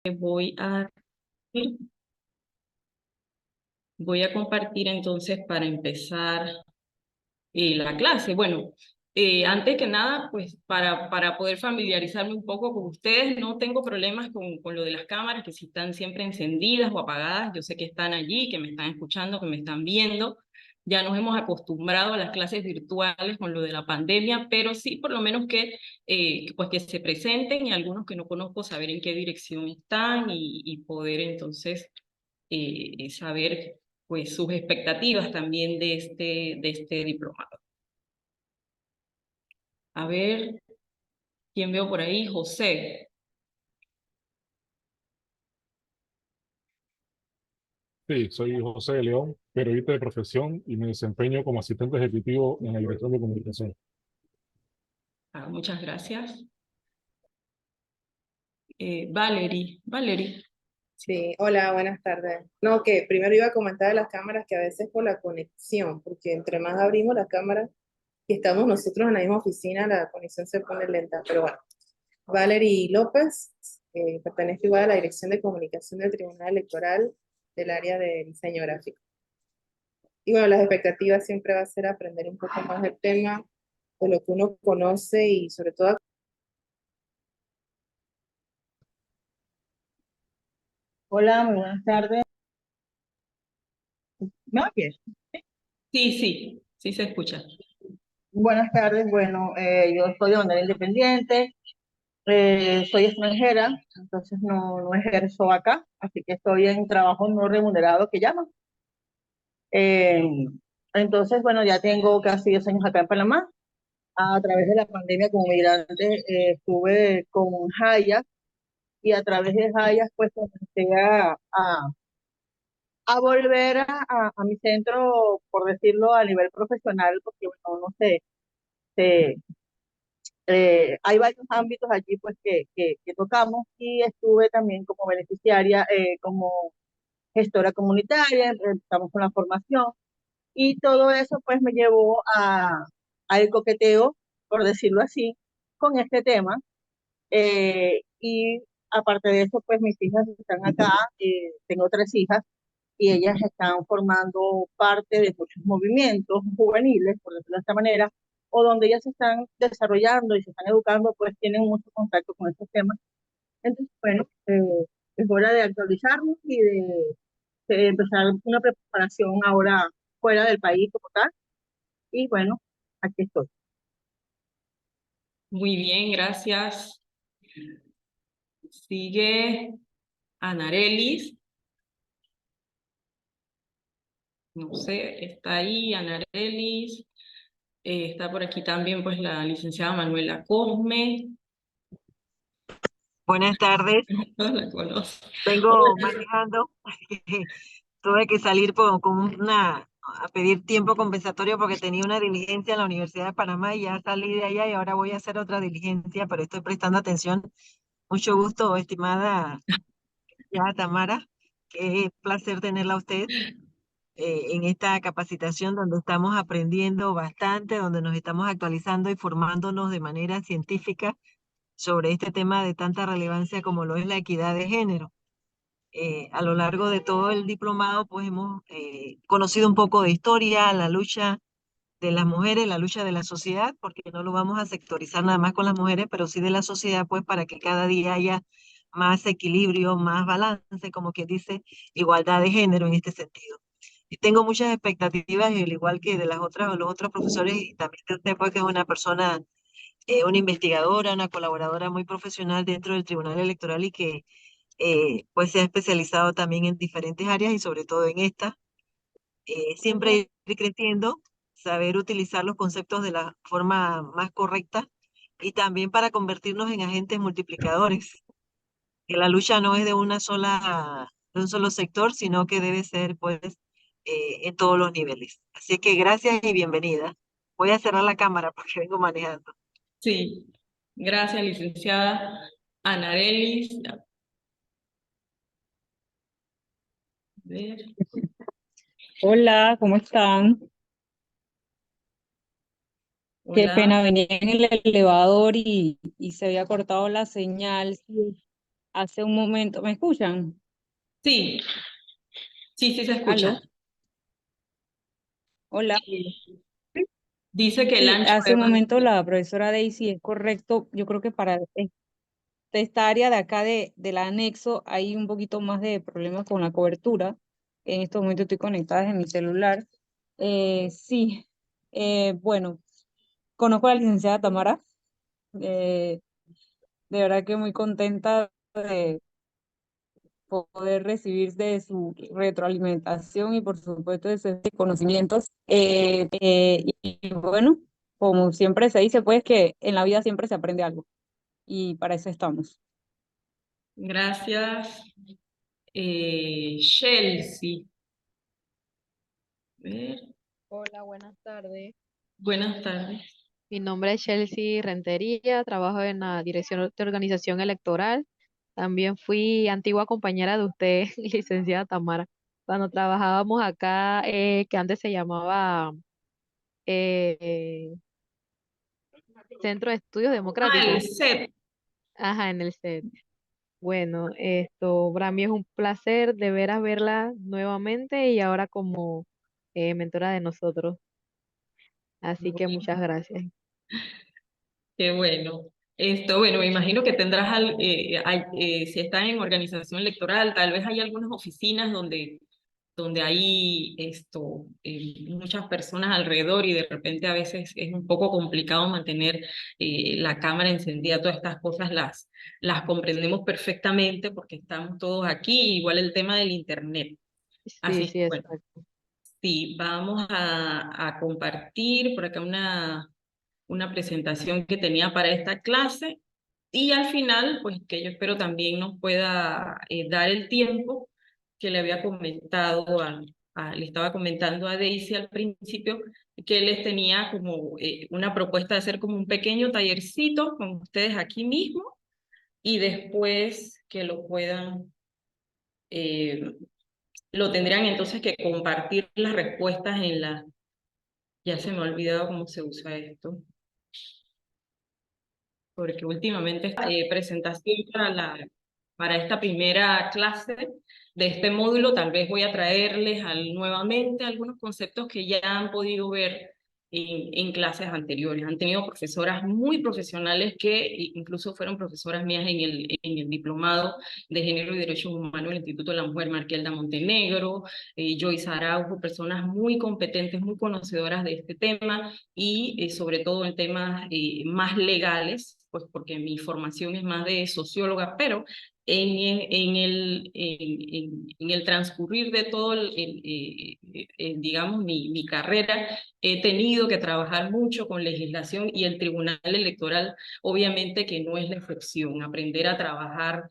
Voy a, voy a compartir entonces para empezar la clase. Bueno, antes que nada, pues para poder familiarizarme un poco con ustedes, no tengo problemas con lo de las cámaras, que si están siempre encendidas o apagadas, yo sé que están allí, que me están escuchando, que me están viendo. Ya nos hemos acostumbrado a las clases virtuales con lo de la pandemia, pero sí por lo menos pues que se presenten y algunos que no conozco saber en qué dirección están y poder entonces saber pues sus expectativas también de este diplomado. A ver, ¿quién veo por ahí? José. Sí, soy José de León, periodista de profesión y me desempeño como asistente ejecutivo en la Dirección de Comunicación. Muchas gracias. Valerie. Sí, hola, buenas tardes. No, que primero iba a comentar de las cámaras que a veces por la conexión, porque entre más abrimos las cámaras y estamos nosotros en la misma oficina, la conexión se pone lenta. Pero bueno, Valerie López, pertenezco igual a la Dirección de Comunicación del Tribunal Electoral del área de diseño gráfico. Y bueno, las expectativas siempre va a ser aprender un poco más del tema, de lo que uno conoce y sobre todo. Hola, muy buenas tardes. ¿Me oyes? Sí, se escucha. Buenas tardes, bueno, yo estoy de manera independiente, soy extranjera, entonces no ejerzo acá, así que estoy en trabajo no remunerado que llaman. Eh, entonces, bueno, ya tengo casi 10 años acá en Panamá. A través de la pandemia como migrante estuve con Hayas y a través de Hayas pues comencé a volver a mi centro, por decirlo, a nivel profesional, porque bueno, no sé, se, hay varios ámbitos allí pues que tocamos y estuve también como beneficiaria, como gestora comunitaria, empezamos con la formación y todo eso pues me llevó al coqueteo, por decirlo así, con este tema. Y aparte de eso, pues mis hijas están acá, tengo 3 hijas y ellas están formando parte de muchos movimientos juveniles, por decirlo de esta manera, o donde ellas se están desarrollando y se están educando, pues tienen mucho contacto con estos temas. Entonces, bueno, es hora de actualizarnos y de empezar una preparación ahora fuera del país como tal. Y bueno, aquí estoy. Muy bien, gracias. Sigue Anarelis. No sé, está ahí Anarelis. Está por aquí también pues la licenciada Manuela Cosme. Buenas tardes, No la conozco. vengo manejando. Tuve que salir a pedir tiempo compensatorio porque tenía una diligencia en la Universidad de Panamá y ya salí de allá y ahora voy a hacer otra diligencia, pero estoy prestando atención. Mucho gusto, estimada ya Tamara. Qué placer tenerla a usted en esta capacitación donde estamos aprendiendo bastante, donde nos estamos actualizando y formándonos de manera científica sobre este tema de tanta relevancia como lo es la equidad de género. A lo largo de todo el diplomado, pues hemos conocido un poco de historia, la lucha de las mujeres, la lucha de la sociedad, porque no lo vamos a sectorizar nada más con las mujeres, pero sí de la sociedad, pues para que cada día haya más equilibrio, más balance, como quien dice, igualdad de género en este sentido. Y tengo muchas expectativas, y al igual que de las otras, los otros profesores, y también de usted, pues que es una persona, una investigadora, una colaboradora muy profesional dentro del Tribunal Electoral y que pues se ha especializado también en diferentes áreas y sobre todo en esta. Siempre ir creciendo, saber utilizar los conceptos de la forma más correcta y también para convertirnos en agentes multiplicadores. Que la lucha no es de un solo sector, sino que debe ser pues en todos los niveles. Así que gracias y bienvenida. Voy a cerrar la cámara porque vengo manejando. Sí, gracias, licenciada Anarelis. A ver, Hola, ¿cómo están? Qué hola. pena, venía en el elevador y se había cortado la señal. Sí. hace un momento, ¿me escuchan? Sí, sí se ¿Aló? escucha. Hola. Dice que el Sí, ancho hace de un banda. momento la profesora Daisy es correcto. Yo creo que para esta área de acá del anexo hay un poquito más de problemas con la cobertura. En estos momentos estoy conectada en mi celular. Sí, bueno, conozco a la licenciada Tamara. eh, de verdad que muy contenta de poder recibir de su retroalimentación y por supuesto de sus conocimientos. Y bueno, como siempre se dice, pues que en la vida siempre se aprende algo y para eso estamos. Gracias. Chelsea. A ver, Hola, buenas tardes. buenas tardes. Mi nombre es Chelsea Rentería, trabajo en la Dirección de Organización Electoral. También fui antigua compañera de usted, licenciada Tamara, cuando trabajábamos acá, que antes se llamaba eh, Centro de Estudios Ah, el Democráticos. set. Ajá, en el CED. Bueno, esto para mí es un placer de veras verla nuevamente y ahora como mentora de nosotros. Así que muchas gracias. Qué bueno. Bueno, me imagino que tendrás, si están en organización electoral, tal vez hay algunas oficinas donde hay muchas personas alrededor y de repente a veces es un poco complicado mantener la cámara encendida. Todas estas cosas las comprendemos perfectamente porque estamos todos aquí, igual el tema del internet. Sí, Así sí, que bueno, exacto. sí, vamos a compartir por acá una presentación que tenía para esta clase y al final, pues que yo espero también nos pueda dar el tiempo que le había comentado le estaba comentando a Daisy al principio, que les tenía como una propuesta de hacer como un pequeño tallercito con ustedes aquí mismo y después que eh, lo tendrían entonces que compartir las respuestas ya se me ha olvidado cómo se usa esto. Porque últimamente esta presentación para esta primera clase de este módulo, tal vez voy a traerles nuevamente algunos conceptos que ya han podido ver en clases anteriores. Han tenido profesoras muy profesionales que incluso fueron profesoras mías en el diplomado de Género y Derechos Humanos del Instituto de la Mujer, Markelda Montenegro, Joyce Araujo, personas muy competentes, muy conocedoras de este tema y sobre todo en temas más legales, pues porque mi formación es más de socióloga, pero en el transcurrir de todo, digamos, mi carrera, he tenido que trabajar mucho con legislación y el Tribunal Electoral, obviamente que no es la excepción, aprender a trabajar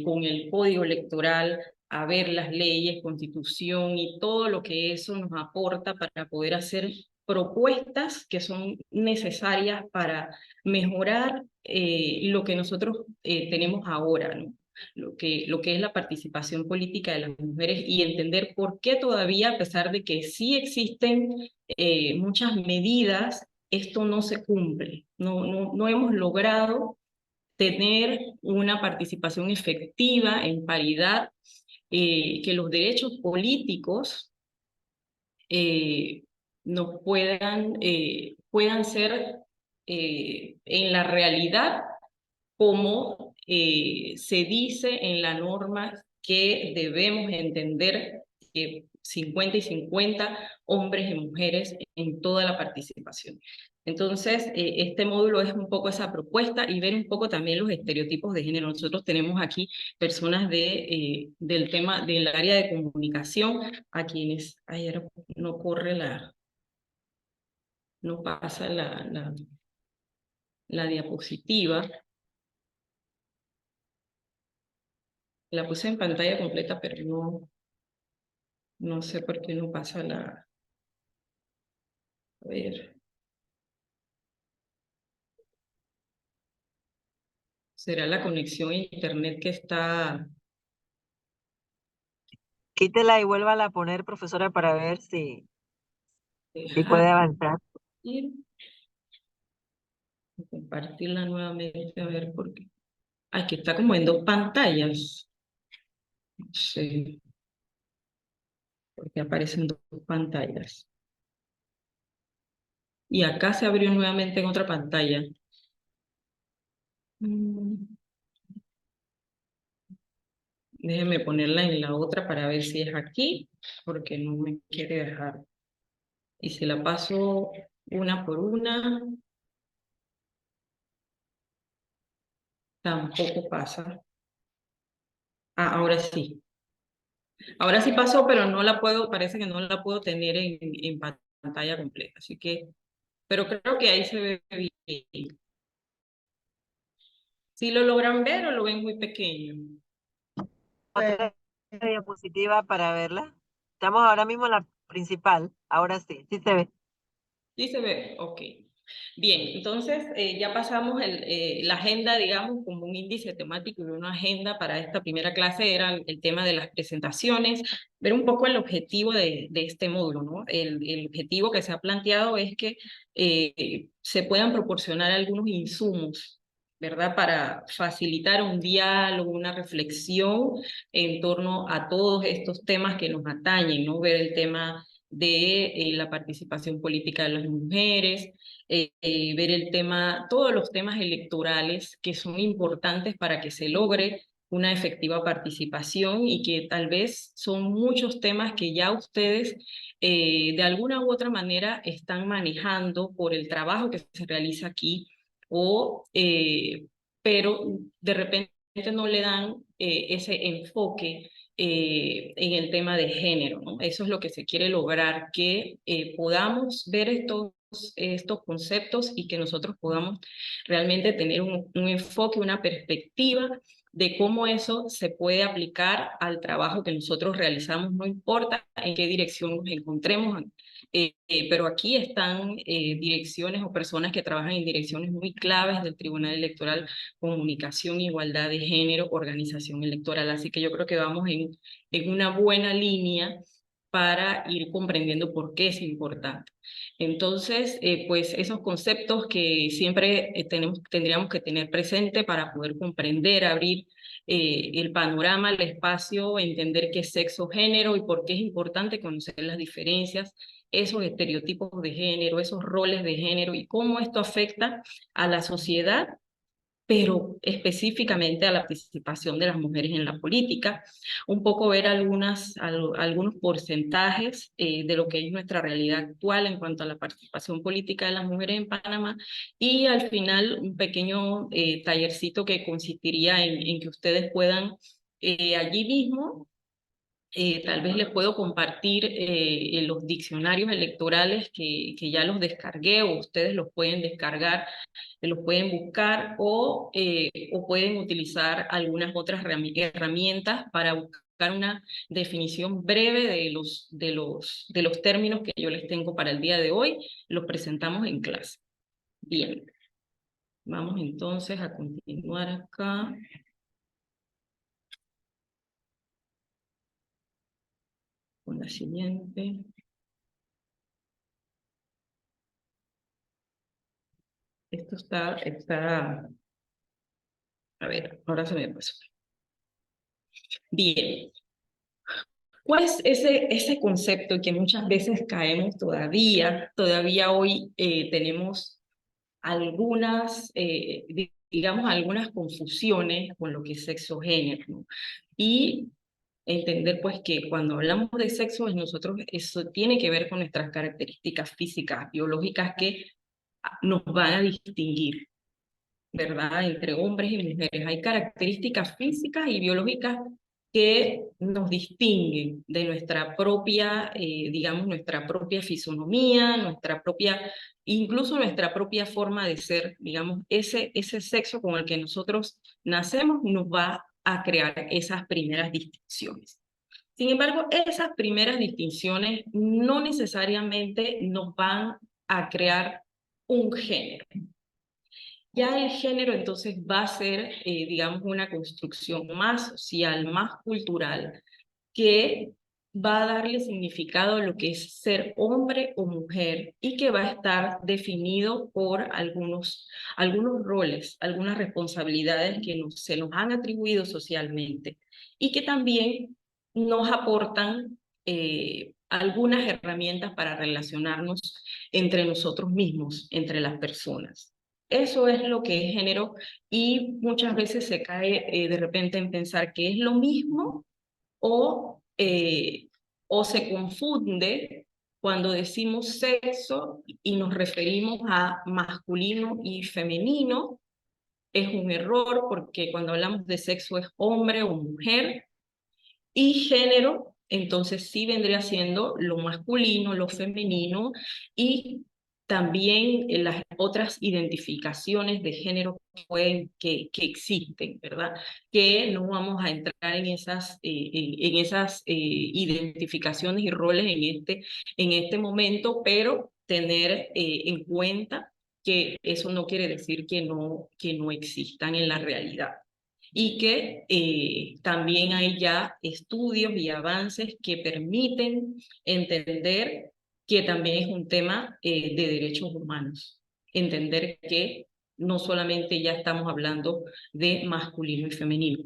con el Código Electoral, a ver las leyes, constitución y todo lo que eso nos aporta para poder hacer propuestas que son necesarias para mejorar lo que nosotros tenemos ahora, ¿no? Lo que es la participación política de las mujeres y entender por qué todavía, a pesar de que sí existen muchas medidas, esto no se cumple. No hemos logrado tener una participación efectiva en paridad, que los derechos políticos eh, no puedan ser en la realidad como se dice en la norma que debemos entender que 50 y 50 hombres y mujeres en toda la participación. Entonces, este módulo es un poco esa propuesta y ver un poco también los estereotipos de género. Nosotros tenemos aquí personas del tema del área de comunicación, a quienes ayer no corre no pasa la diapositiva. La puse en pantalla completa, pero no sé por qué no pasa A ver, será la conexión a internet que está... Quítela y vuélvala a poner, profesora, para ver si Dejar puede avanzar. ir, compartirla nuevamente, a ver por qué. Aquí está como en dos pantallas. No sé, porque aparecen dos pantallas. Y acá se abrió nuevamente en otra pantalla. Mm, Déjeme ponerla en la otra para ver si es aquí, porque no me quiere dejar. Y si la paso una por una, tampoco pasa. Ah, ahora sí. Ahora sí pasó, pero no la puedo, parece que no la puedo tener en pantalla completa. Así que, pero creo que ahí se ve bien. ¿Sí lo logran ver o lo ven muy pequeño? Otra diapositiva para verla. Estamos ahora mismo en la principal. Ahora sí, sí se ve. Sí se ve, ok. Bien, entonces ya pasamos la agenda, digamos, como un índice temático y una agenda para esta primera clase era el tema de las presentaciones, ver un poco el objetivo de este módulo, ¿no? El objetivo que se ha planteado es que se puedan proporcionar algunos insumos, ¿verdad? Para facilitar un diálogo, una reflexión en torno a todos estos temas que nos atañen, ¿no? Ver el tema de la participación política de las mujeres, ver el tema, todos los temas electorales que son importantes para que se logre una efectiva participación y que tal vez son muchos temas que ya ustedes de alguna u otra manera están manejando por el trabajo que se realiza aquí o pero de repente no le dan ese enfoque en el tema de género, ¿no? Eso es lo que se quiere lograr, que podamos ver estos conceptos y que nosotros podamos realmente tener un enfoque, una perspectiva de cómo eso se puede aplicar al trabajo que nosotros realizamos, no importa en qué dirección nos encontremos, pero aquí están direcciones o personas que trabajan en direcciones muy claves del Tribunal Electoral, comunicación, igualdad de género, organización electoral. Así que yo creo que vamos en una buena línea para ir comprendiendo por qué es importante. Entonces, pues esos conceptos que siempre tendríamos que tener presente para poder comprender, abrir el panorama, el espacio, entender qué es sexo, género y por qué es importante conocer las diferencias, esos estereotipos de género, esos roles de género y cómo esto afecta a la sociedad, pero específicamente a la participación de las mujeres en la política, un poco ver algunos porcentajes de lo que es nuestra realidad actual en cuanto a la participación política de las mujeres en Panamá y al final un pequeño tallercito que consistiría en que ustedes puedan allí mismo tal vez les puedo compartir los diccionarios electorales que ya los descargué o ustedes los pueden descargar, los pueden buscar o pueden utilizar algunas otras herramientas para buscar una definición breve de los términos que yo les tengo para el día de hoy. Los presentamos en clase. Bien, vamos entonces a continuar acá. Con la siguiente. Esto está, a ver, ahora se me pasó. Bien, ¿cuál es ese concepto que muchas veces caemos todavía hoy tenemos algunas, digamos, algunas confusiones con lo que es sexo género, ¿no? Y entender pues que cuando hablamos de sexo, nosotros eso tiene que ver con nuestras características físicas, biológicas que nos van a distinguir, ¿verdad? Entre hombres y mujeres. Hay características físicas y biológicas que nos distinguen de nuestra propia, digamos, nuestra propia fisonomía, incluso nuestra propia forma de ser, digamos, ese sexo con el que nosotros nacemos nos va a crear esas primeras distinciones. Sin embargo, esas primeras distinciones no necesariamente nos van a crear un género. Ya el género entonces va a ser, digamos, una construcción más social, más cultural, que va a darle significado a lo que es ser hombre o mujer y que va a estar definido por algunos roles, algunas responsabilidades que se nos han atribuido socialmente y que también nos aportan algunas herramientas para relacionarnos entre nosotros mismos, entre las personas. Eso es lo que es género y muchas veces se cae de repente en pensar que es lo mismo o se confunde cuando decimos sexo y nos referimos a masculino y femenino. Es un error porque cuando hablamos de sexo es hombre o mujer, y género, entonces sí vendría siendo lo masculino, lo femenino y también las otras identificaciones de género que existen, ¿verdad? Que no vamos a entrar en esas identificaciones y roles en este momento, pero tener en cuenta que eso no quiere decir que no existan en la realidad y que también hay ya estudios y avances que permiten entender que también es un tema de derechos humanos, entender que no solamente ya estamos hablando de masculino y femenino.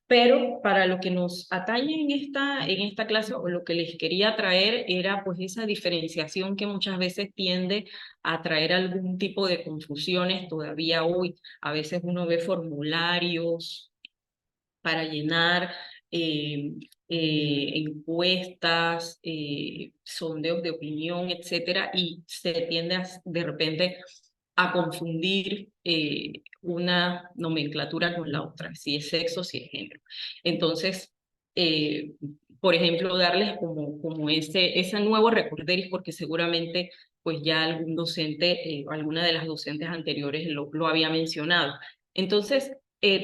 Pero para lo que nos atañe en esta clase, o lo que les quería traer era pues esa diferenciación que muchas veces tiende a traer algún tipo de confusiones todavía hoy. A veces uno ve formularios para llenar encuestas, sondeos de opinión, etcétera, y se tiende de repente a confundir una nomenclatura con la otra, si es sexo, si es género. Entonces, eh, por ejemplo, darles como ese nuevo recorderis, porque seguramente pues ya algún docente, alguna de las docentes anteriores lo había mencionado. Entonces,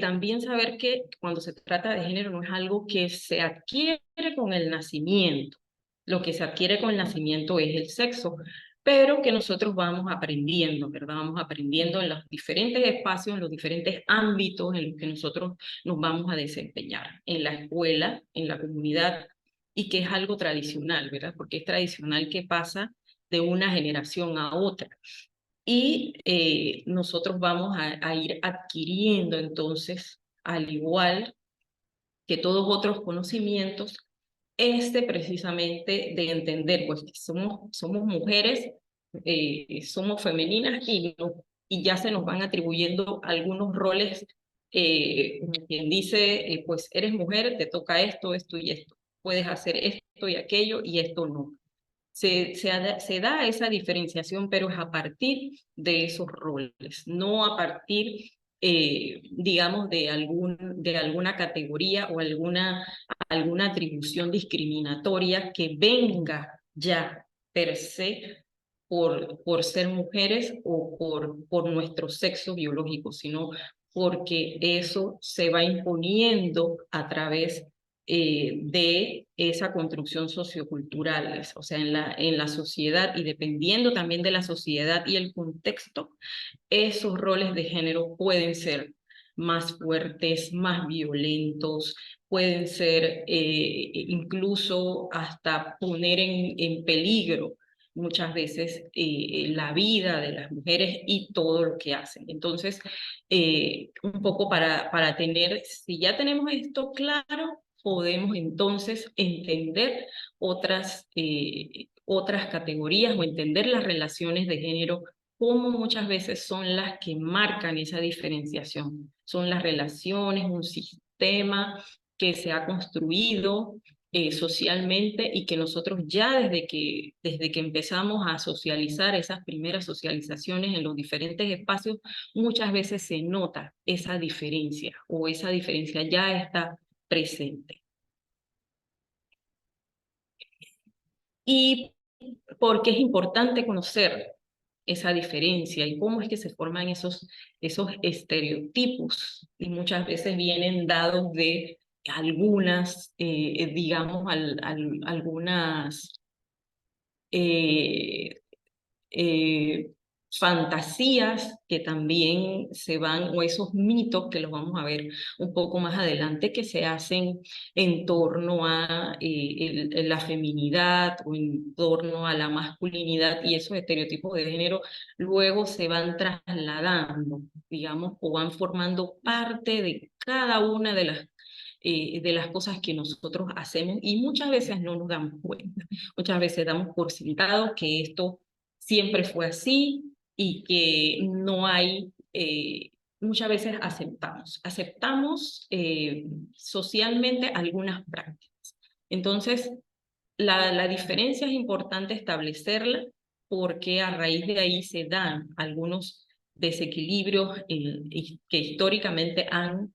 también saber que cuando se trata de género no es algo que se adquiere con el nacimiento. Lo que se adquiere con el nacimiento es el sexo, pero que nosotros vamos aprendiendo, ¿verdad? Vamos aprendiendo en los diferentes espacios, en los diferentes ámbitos en los que nosotros nos vamos a desempeñar, en la escuela, en la comunidad, y que es algo tradicional, ¿verdad? Porque es tradicional que pasa de una generación a otra y nosotros vamos a ir adquiriendo entonces, al igual que todos otros conocimientos, precisamente de entender pues que somos mujeres, somos femeninas y ya se nos van atribuyendo algunos roles, como quien dice, pues eres mujer, te toca esto, esto y esto, puedes hacer esto y aquello y esto no. Se da esa diferenciación, pero es a partir de esos roles, no a partir, digamos, de alguna categoría o alguna atribución discriminatoria que venga ya per se por ser mujeres o por nuestro sexo biológico, sino porque eso se va imponiendo a través de esa construcción sociocultural, o sea, en la sociedad y dependiendo también de la sociedad y el contexto, esos roles de género pueden ser más fuertes, más violentos, pueden ser incluso hasta poner en peligro muchas veces la vida de las mujeres y todo lo que hacen. Entonces, un poco para tener, si ya tenemos esto claro, podemos entonces entender otras categorías o entender las relaciones de género, cómo muchas veces son las que marcan esa diferenciación. Son las relaciones, un sistema que se ha construido socialmente y que nosotros ya desde que empezamos a socializar, esas primeras socializaciones en los diferentes espacios, muchas veces se nota esa diferencia o esa diferencia ya está presente. Y porque es importante conocer esa diferencia y cómo es que se forman esos estereotipos y muchas veces vienen dados de algunas, digamos, algunas eh, fantasías que también se van, o esos mitos que los vamos a ver un poco más adelante, que se hacen en torno a la feminidad o en torno a la masculinidad, y esos estereotipos de género luego se van trasladando, digamos, o van formando parte de cada una de las cosas que nosotros hacemos, y muchas veces no nos damos cuenta. Muchas veces damos por sentado que esto siempre fue así y que no hay, muchas veces aceptamos socialmente algunas prácticas. Entonces, la diferencia es importante establecerla, porque a raíz de ahí se dan algunos desequilibrios que históricamente han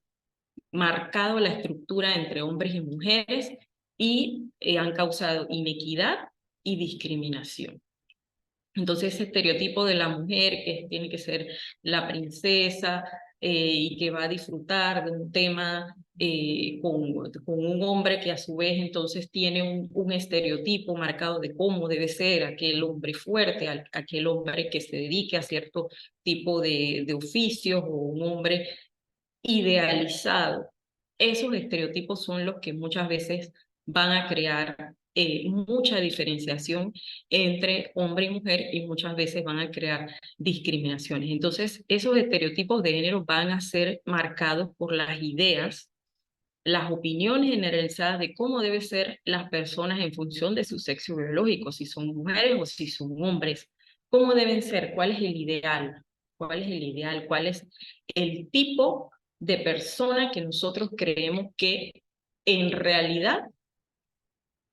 marcado la estructura entre hombres y mujeres, y han causado inequidad y discriminación. Entonces, ese estereotipo de la mujer que tiene que ser la princesa y que va a disfrutar de un tema con un hombre que a su vez entonces tiene un estereotipo marcado de cómo debe ser aquel hombre fuerte, aquel hombre que se dedique a cierto tipo de oficios, o un hombre idealizado. Esos estereotipos son los que muchas veces van a crear mucha diferenciación entre hombre y mujer, y muchas veces van a crear discriminaciones. Entonces, esos estereotipos de género van a ser marcados por las ideas, las opiniones generalizadas de cómo deben ser las personas en función de su sexo biológico, si son mujeres o si son hombres, cómo deben ser, cuál es el ideal, cuál es el tipo de persona que nosotros creemos que en realidad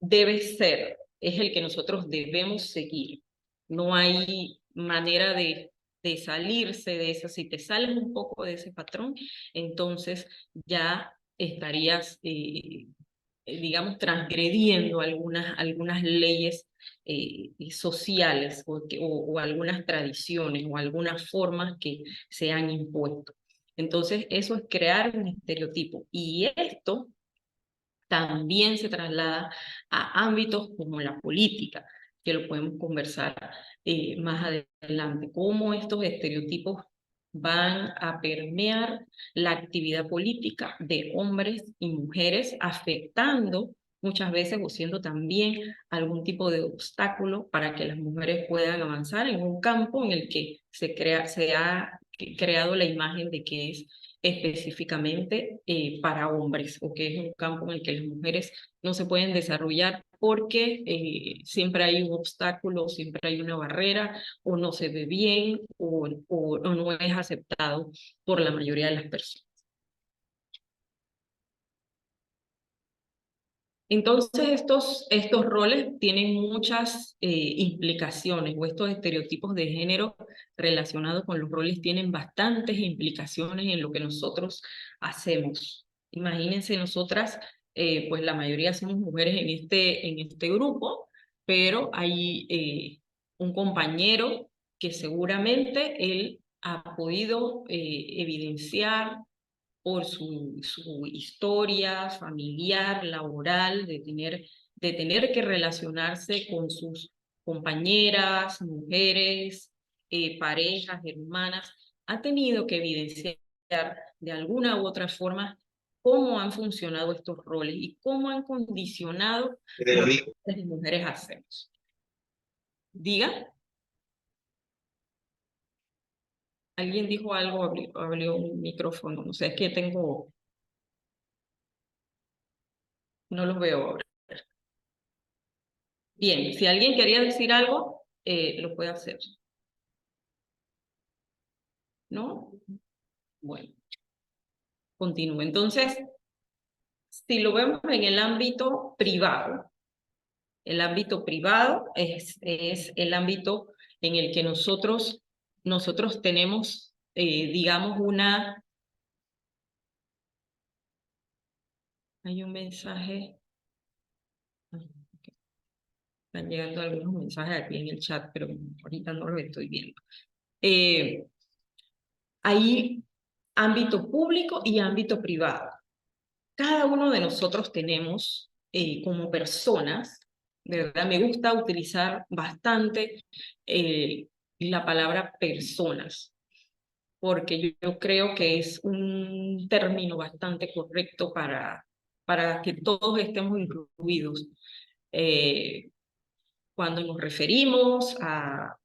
debe ser, es el que nosotros debemos seguir. No hay manera de salirse de eso. Si te sales un poco de ese patrón, entonces ya estarías, digamos, transgrediendo algunas leyes sociales, o algunas tradiciones o algunas formas que se han impuesto. Entonces, eso es crear un estereotipo. Y esto también se traslada a ámbitos como la política, que lo podemos conversar más adelante, cómo estos estereotipos van a permear la actividad política de hombres y mujeres, afectando muchas veces o siendo también algún tipo de obstáculo para que las mujeres puedan avanzar en un campo en el que se ha creado la imagen de que es específicamente para hombres, o que es un campo en el que las mujeres no se pueden desarrollar porque siempre hay un obstáculo, siempre hay una barrera, o no se ve bien, o no es aceptado por la mayoría de las personas. Entonces, estos roles tienen muchas implicaciones, o estos estereotipos de género relacionados con los roles tienen bastantes implicaciones en lo que nosotros hacemos. Imagínense, nosotras, pues la mayoría somos mujeres en este grupo, pero hay un compañero que seguramente él ha podido evidenciar por su historia familiar, laboral, de tener que relacionarse con sus compañeras, mujeres, parejas, hermanas, ha tenido que evidenciar de alguna u otra forma cómo han funcionado estos roles y cómo han condicionado lo que las mujeres hacemos. Diga. Alguien dijo algo, abrió un micrófono, no sé, es que no los veo ahora. Bien, si alguien quería decir algo, lo puede hacer. ¿No? Bueno, continúo. Entonces, si lo vemos en el ámbito privado es el ámbito en el que nosotros tenemos, digamos, hay un mensaje. Están llegando algunos mensajes aquí en el chat, pero ahorita no los estoy viendo. Hay ámbito público y ámbito privado. Cada uno de nosotros tenemos, como personas, de verdad me gusta utilizar bastante la palabra personas, porque yo creo que es un término bastante correcto para que todos estemos incluidos. Cuando nos referimos a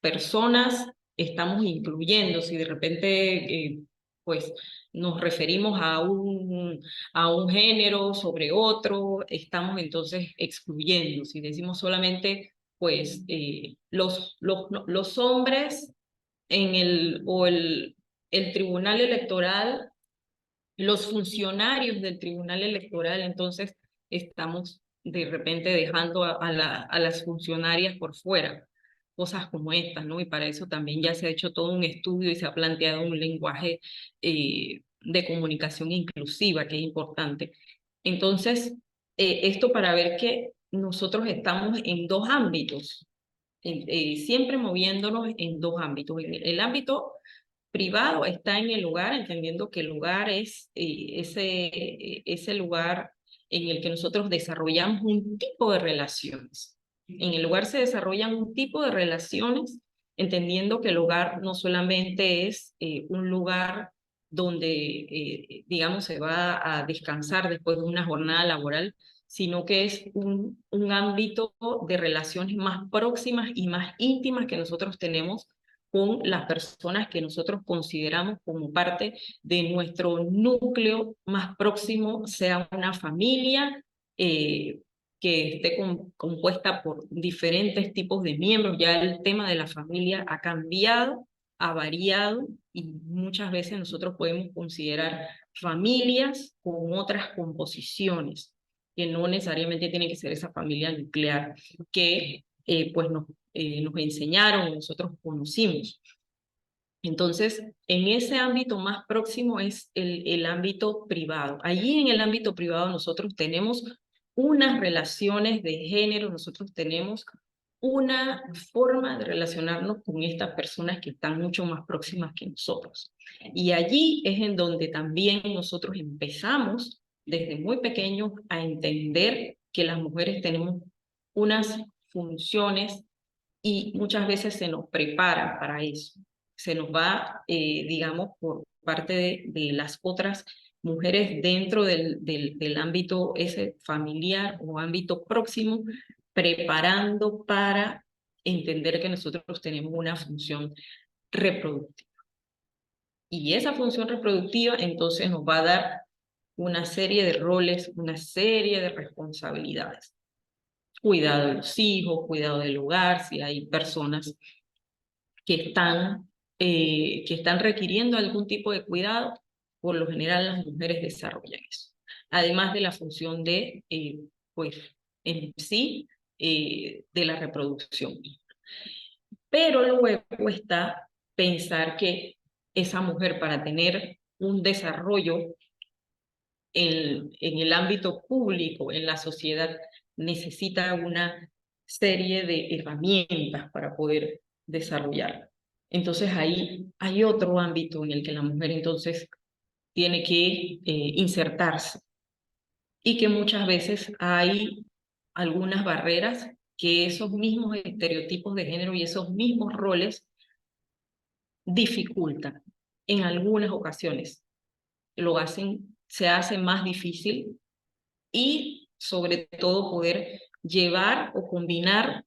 personas, estamos incluyendo. Si de repente pues nos referimos a un género sobre otro, estamos entonces excluyendo. Si decimos solamente pues los hombres en el tribunal electoral, los funcionarios del tribunal electoral, entonces estamos de repente dejando a las funcionarias por fuera, cosas como estas, ¿no? Y para eso también ya se ha hecho todo un estudio y se ha planteado un lenguaje de comunicación inclusiva, que es importante. Entonces, esto para ver que nosotros estamos en dos ámbitos, siempre moviéndonos en dos ámbitos. En el ámbito privado está en el hogar, entendiendo que el hogar es ese lugar en el que nosotros desarrollamos un tipo de relaciones. En el hogar se desarrollan un tipo de relaciones, entendiendo que el hogar no solamente es un lugar donde, digamos, se va a descansar después de una jornada laboral, sino que es un ámbito de relaciones más próximas y más íntimas que nosotros tenemos con las personas que nosotros consideramos como parte de nuestro núcleo más próximo, sea una familia que esté compuesta por diferentes tipos de miembros. Ya el tema de la familia ha cambiado, ha variado, y muchas veces nosotros podemos considerar familias con otras composiciones, que no necesariamente tiene que ser esa familia nuclear que pues nos enseñaron, nosotros conocimos. Entonces, en ese ámbito más próximo es el ámbito privado. Allí en el ámbito privado nosotros tenemos unas relaciones de género, nosotros tenemos una forma de relacionarnos con estas personas que están mucho más próximas que nosotros. Y allí es en donde también nosotros empezamos desde muy pequeños a entender que las mujeres tenemos unas funciones y muchas veces se nos prepara para eso. Se nos va, digamos, por parte de las otras mujeres dentro del ámbito ese familiar o ámbito próximo, preparando para entender que nosotros tenemos una función reproductiva. Y esa función reproductiva entonces nos va a dar una serie de roles, una serie de responsabilidades. Cuidado de los hijos, cuidado del hogar, si hay personas que están requiriendo algún tipo de cuidado, por lo general las mujeres desarrollan eso. Además de la función de, pues, en sí, de la reproducción. Pero luego está pensar que esa mujer, para tener un desarrollo en el ámbito público, en la sociedad, necesita una serie de herramientas para poder desarrollarlo. Entonces ahí hay otro ámbito en el que la mujer entonces tiene que insertarse, y que muchas veces hay algunas barreras que esos mismos estereotipos de género y esos mismos roles dificultan en algunas ocasiones. Se hace más difícil, y sobre todo poder llevar o combinar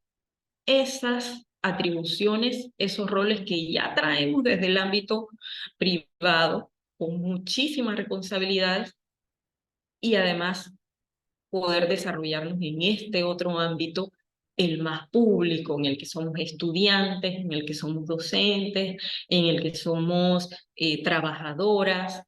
esas atribuciones, esos roles que ya traemos desde el ámbito privado, con muchísimas responsabilidades, y además poder desarrollarnos en este otro ámbito, el más público, en el que somos estudiantes, en el que somos docentes, en el que somos trabajadoras,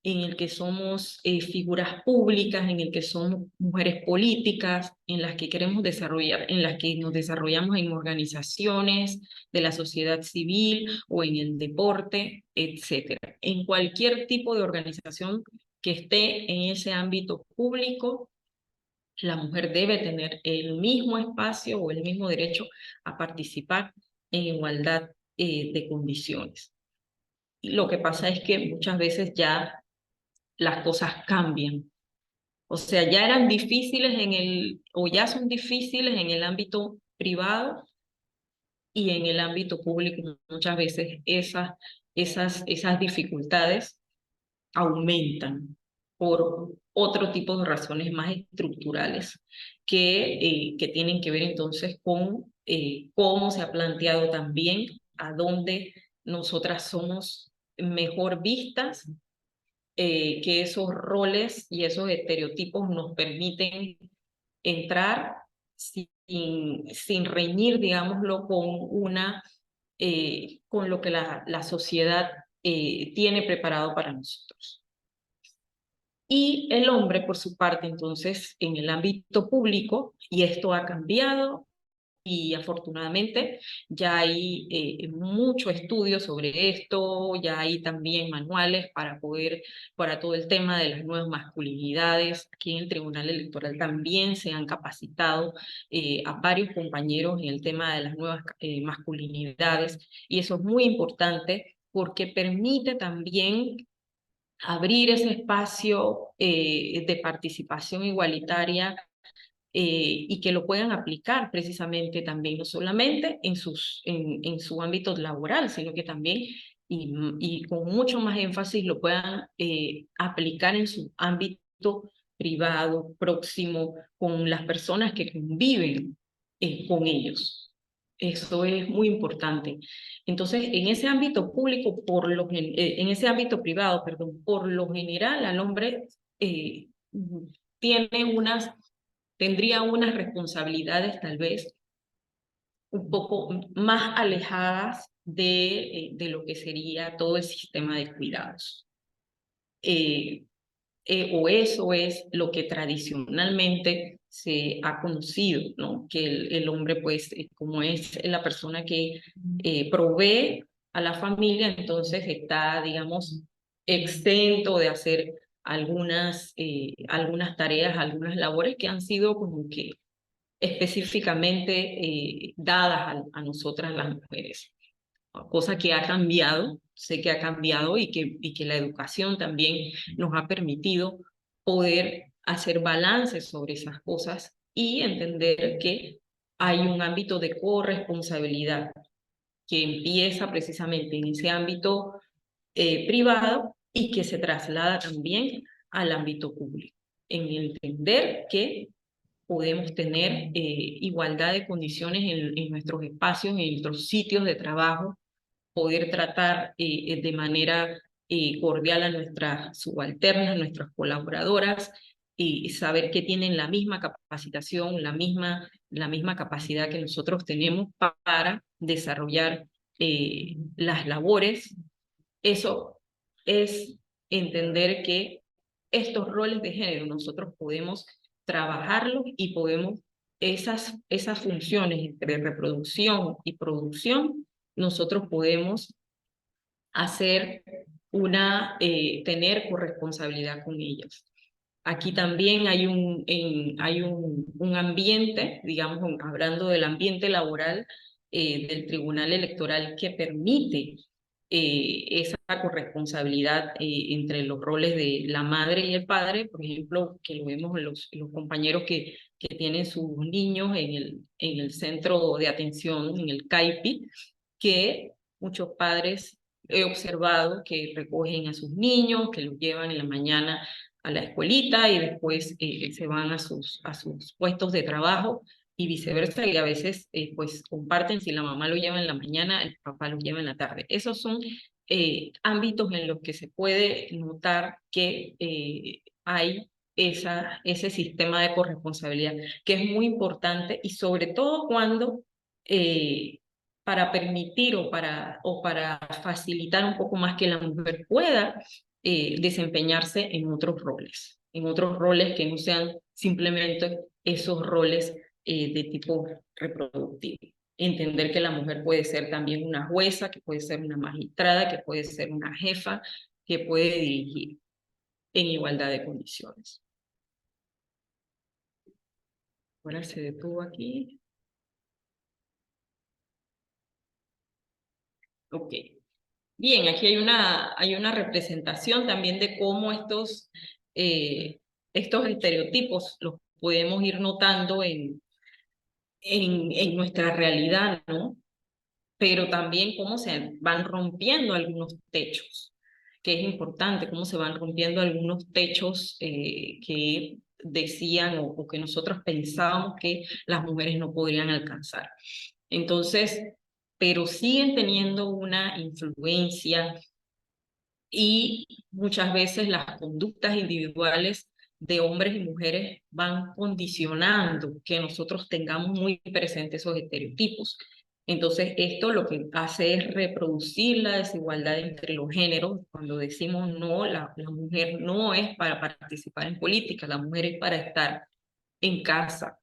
en el que somos figuras públicas, en el que somos mujeres políticas, en las que queremos desarrollar, en las que nos desarrollamos en organizaciones de la sociedad civil o en el deporte, etcétera. En cualquier tipo de organización que esté en ese ámbito público, la mujer debe tener el mismo espacio o el mismo derecho a participar en igualdad de condiciones. Y lo que pasa es que muchas veces ya las cosas cambian. O sea, ya eran difíciles o ya son difíciles en el ámbito privado, y en el ámbito público muchas veces esas dificultades aumentan por otro tipo de razones más estructurales que tienen que ver entonces con cómo se ha planteado también a dónde nosotras somos mejor vistas, que esos roles y esos estereotipos nos permiten entrar sin reñir, digámoslo, con lo que la sociedad tiene preparado para nosotros. Y el hombre, por su parte, entonces, en el ámbito público, y esto ha cambiado, y afortunadamente ya hay mucho estudio sobre esto, ya hay también manuales para todo el tema de las nuevas masculinidades. Aquí en el Tribunal Electoral también se han capacitado a varios compañeros en el tema de las nuevas masculinidades, y eso es muy importante porque permite también abrir ese espacio de participación igualitaria y que lo puedan aplicar precisamente también, no solamente en su ámbito laboral, sino que también y con mucho más énfasis lo puedan aplicar en su ámbito privado, próximo, con las personas que conviven con ellos. Eso es muy importante. Entonces, en ese ámbito público, en ese ámbito privado, perdón, por lo general, al hombre eh, tiene tendría unas responsabilidades tal vez un poco más alejadas de lo que sería todo el sistema de cuidados. O eso es lo que tradicionalmente se ha conocido, ¿no? Que el hombre, pues, como es la persona que provee a la familia, entonces está, digamos, exento de hacer algunas tareas, algunas labores que han sido como que específicamente dadas a nosotras las mujeres, cosa que ha cambiado, sé que ha cambiado y que la educación también nos ha permitido poder hacer balances sobre esas cosas y entender que hay un ámbito de corresponsabilidad que empieza precisamente en ese ámbito privado y que se traslada también al ámbito público, en entender que podemos tener igualdad de condiciones en nuestros espacios, en nuestros sitios de trabajo, poder tratar de manera cordial a nuestras subalternas, nuestras colaboradoras, y saber que tienen la misma capacitación, la misma capacidad que nosotros tenemos para desarrollar las labores. Eso es entender que estos roles de género nosotros podemos trabajarlos y podemos esas funciones entre reproducción y producción, nosotros podemos hacer tener corresponsabilidad con ellas. Aquí también hay un ambiente, digamos, hablando del ambiente laboral del Tribunal Electoral que permite esa corresponsabilidad entre los roles de la madre y el padre, por ejemplo, que lo vemos en los compañeros que tienen sus niños en el centro de atención, en el CAIPI, que muchos padres he observado que recogen a sus niños, que los llevan en la mañana a la escuelita y después se van a sus puestos de trabajo y viceversa, y a veces pues comparten, si la mamá lo lleva en la mañana, el papá lo lleva en la tarde. Esos son ámbitos en los que se puede notar que hay ese sistema de corresponsabilidad, que es muy importante y sobre todo cuando para permitir o para facilitar un poco más que la mujer pueda desempeñarse en otros roles que no sean simplemente esos roles de tipo reproductivo. Entender que la mujer puede ser también una jueza, que puede ser una magistrada, que puede ser una jefa, que puede dirigir en igualdad de condiciones. Ahora se detuvo aquí. Ok. Bien, aquí hay una representación también de cómo estos estereotipos los podemos ir notando en nuestra realidad, ¿no? pero también cómo se van rompiendo algunos techos, que es importante, cómo se van rompiendo algunos techos que decían o que nosotros pensábamos que las mujeres no podrían alcanzar. Entonces, pero siguen teniendo una influencia y muchas veces las conductas individuales de hombres y mujeres van condicionando que nosotros tengamos muy presentes esos estereotipos. Entonces, esto lo que hace es reproducir la desigualdad entre los géneros. Cuando decimos no, la mujer no es para participar en política, la mujer es para estar en casa,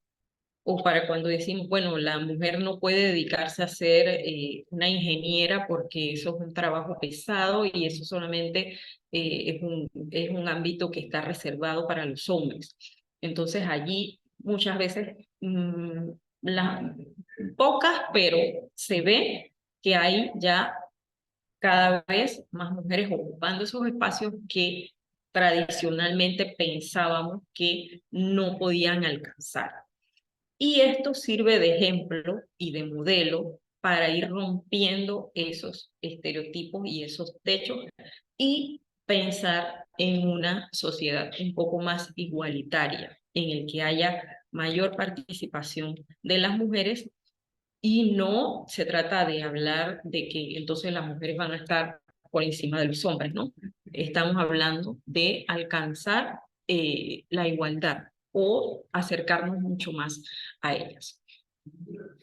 o para cuando decimos, bueno, la mujer no puede dedicarse a ser una ingeniera porque eso es un trabajo pesado y eso solamente es un ámbito que está reservado para los hombres. Entonces allí muchas veces, las pocas, pero se ve que hay ya cada vez más mujeres ocupando esos espacios que tradicionalmente pensábamos que no podían alcanzar. Y esto sirve de ejemplo y de modelo para ir rompiendo esos estereotipos y esos techos y pensar en una sociedad un poco más igualitaria, en el que haya mayor participación de las mujeres y no se trata de hablar de que entonces las mujeres van a estar por encima de los hombres, ¿no? Estamos hablando de alcanzar la igualdad o acercarnos mucho más a ellas.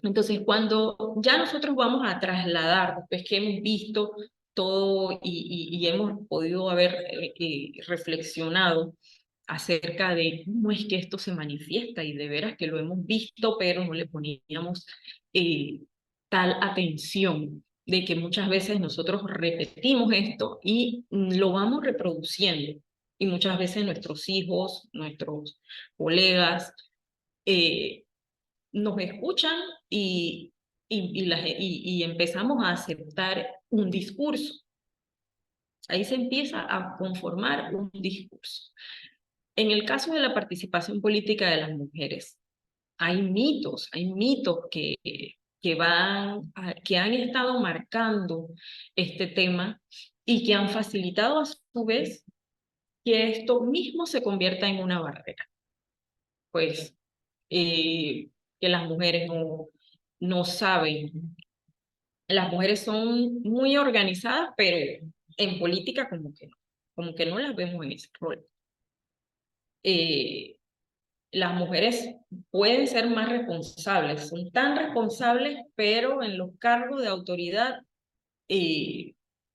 Entonces, cuando ya nosotros vamos a trasladar, después que hemos visto todo y hemos podido haber reflexionado acerca de cómo es que esto se manifiesta y de veras que lo hemos visto, pero no le poníamos eh, tal atención de que muchas veces nosotros repetimos esto y lo vamos reproduciendo. Y muchas veces nuestros hijos, nuestros colegas, eh, nos escuchan y empezamos a aceptar un discurso. Ahí se empieza a conformar un discurso. En el caso de la participación política de las mujeres, hay mitos que han estado marcando este tema y que han facilitado a su vez que esto mismo se convierta en una barrera. Pues que las mujeres no saben. Las mujeres son muy organizadas, pero en política como que no las vemos en ese rol. Las mujeres pueden ser más responsables, son tan responsables, pero en los cargos de autoridad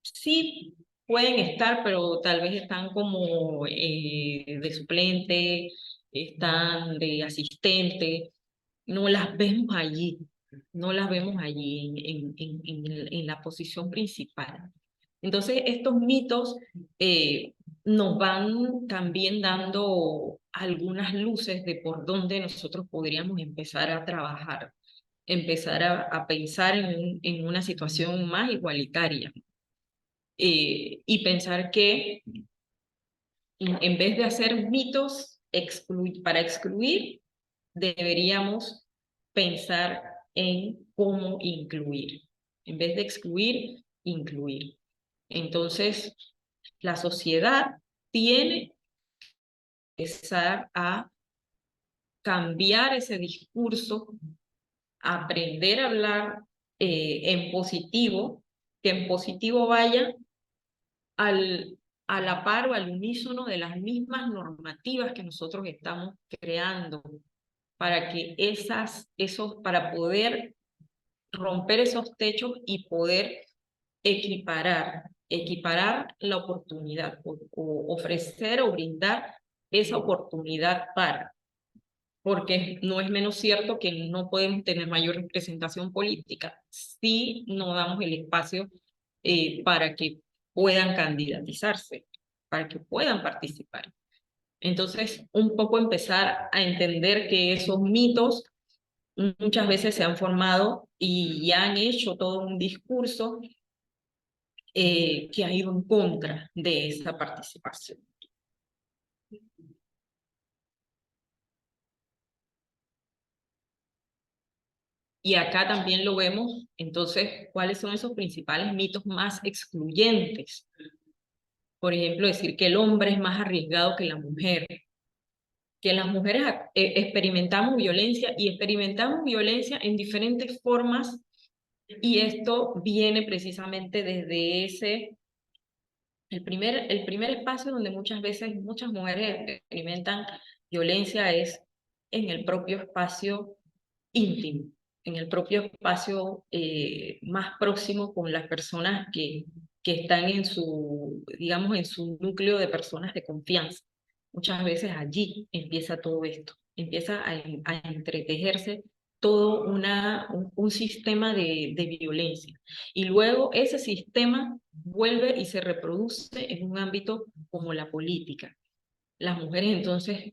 sí pueden estar, pero tal vez están como de suplente, están de asistente, no las vemos allí, no las vemos allí en la posición principal. Entonces, estos mitos nos van también dando algunas luces de por dónde nosotros podríamos empezar a trabajar, empezar a pensar en una situación más igualitaria y pensar que en vez de hacer mitos para excluir, deberíamos pensar en cómo incluir. En vez de excluir, incluir. Entonces, la sociedad tiene que empezar a cambiar ese discurso, aprender a hablar en positivo, que en positivo vaya a la par o al unísono de las mismas normativas que nosotros estamos creando para que para poder romper esos techos y poder equiparar la oportunidad o ofrecer o brindar esa oportunidad porque no es menos cierto que no podemos tener mayor representación política si no damos el espacio para que puedan candidatizarse, para que puedan participar. Entonces, un poco empezar a entender que esos mitos muchas veces se han formado y han hecho todo un discurso que ha ido en contra de esa participación. Y acá también lo vemos, entonces, ¿cuáles son esos principales mitos más excluyentes? Por ejemplo, decir que el hombre es más arriesgado que la mujer, que las mujeres experimentamos violencia y experimentamos violencia en diferentes formas, y esto viene precisamente desde el primer espacio donde muchas veces muchas mujeres experimentan violencia es en el propio espacio íntimo, en el propio espacio más próximo con las personas que están en su, digamos, en su núcleo de personas de confianza. Muchas veces allí empieza todo esto, empieza a entretejerse todo un sistema de violencia. Y luego ese sistema vuelve y se reproduce en un ámbito como la política. Las mujeres entonces,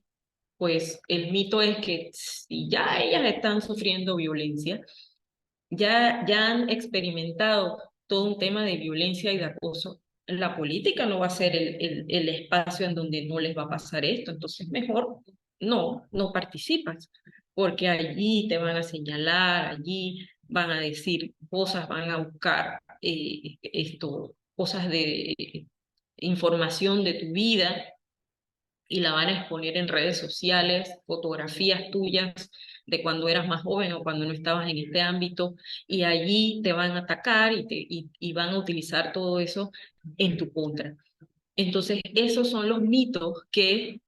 pues el mito es que si ya ellas están sufriendo violencia, ya han experimentado todo un tema de violencia y de acoso, la política no va a ser el espacio en donde no les va a pasar esto, entonces mejor no participas, porque allí te van a señalar, allí van a decir cosas, van a buscar cosas de información de tu vida, y la van a exponer en redes sociales, fotografías tuyas de cuando eras más joven o cuando no estabas en este ámbito, y allí te van a atacar y van a utilizar todo eso en tu contra. Entonces, esos son los mitos que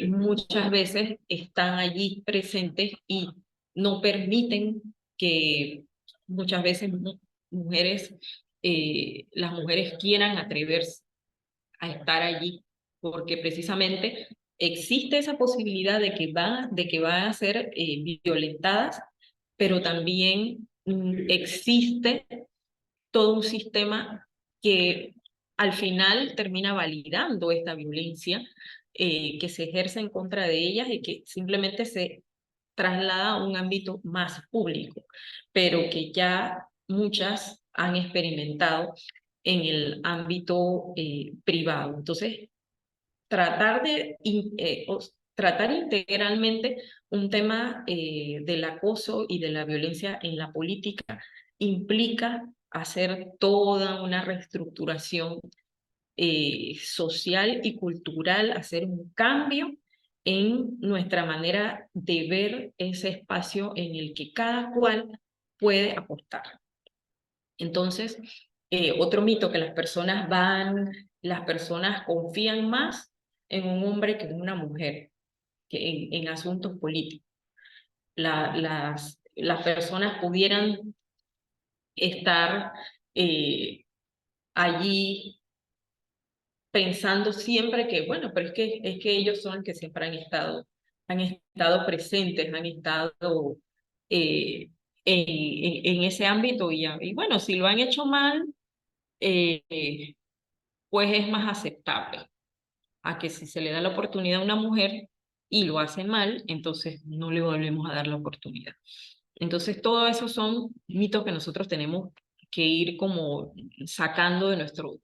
muchas veces están allí presentes y no permiten que muchas veces mujeres, las mujeres quieran atreverse a estar allí, porque precisamente existe esa posibilidad de que van a ser violentadas, pero también existe todo un sistema que al final termina validando esta violencia que se ejerce en contra de ellas y que simplemente se traslada a un ámbito más público, pero que ya muchas han experimentado en el ámbito privado. Entonces, tratar integralmente un tema del acoso y de la violencia en la política implica hacer toda una reestructuración social y cultural, hacer un cambio en nuestra manera de ver ese espacio en el que cada cual puede aportar. Entonces, otro mito que las personas confían más en un hombre que en una mujer, que en asuntos políticos. Las personas pudieran estar allí pensando siempre que, bueno, pero es que ellos son los que siempre han estado presentes, han estado eh, en ese ámbito y bueno, si lo han hecho mal, eh, pues es más aceptable a que si se le da la oportunidad a una mujer y lo hace mal, entonces no le volvemos a dar la oportunidad. Entonces, todo eso son mitos que nosotros tenemos que ir como sacando de nuestro.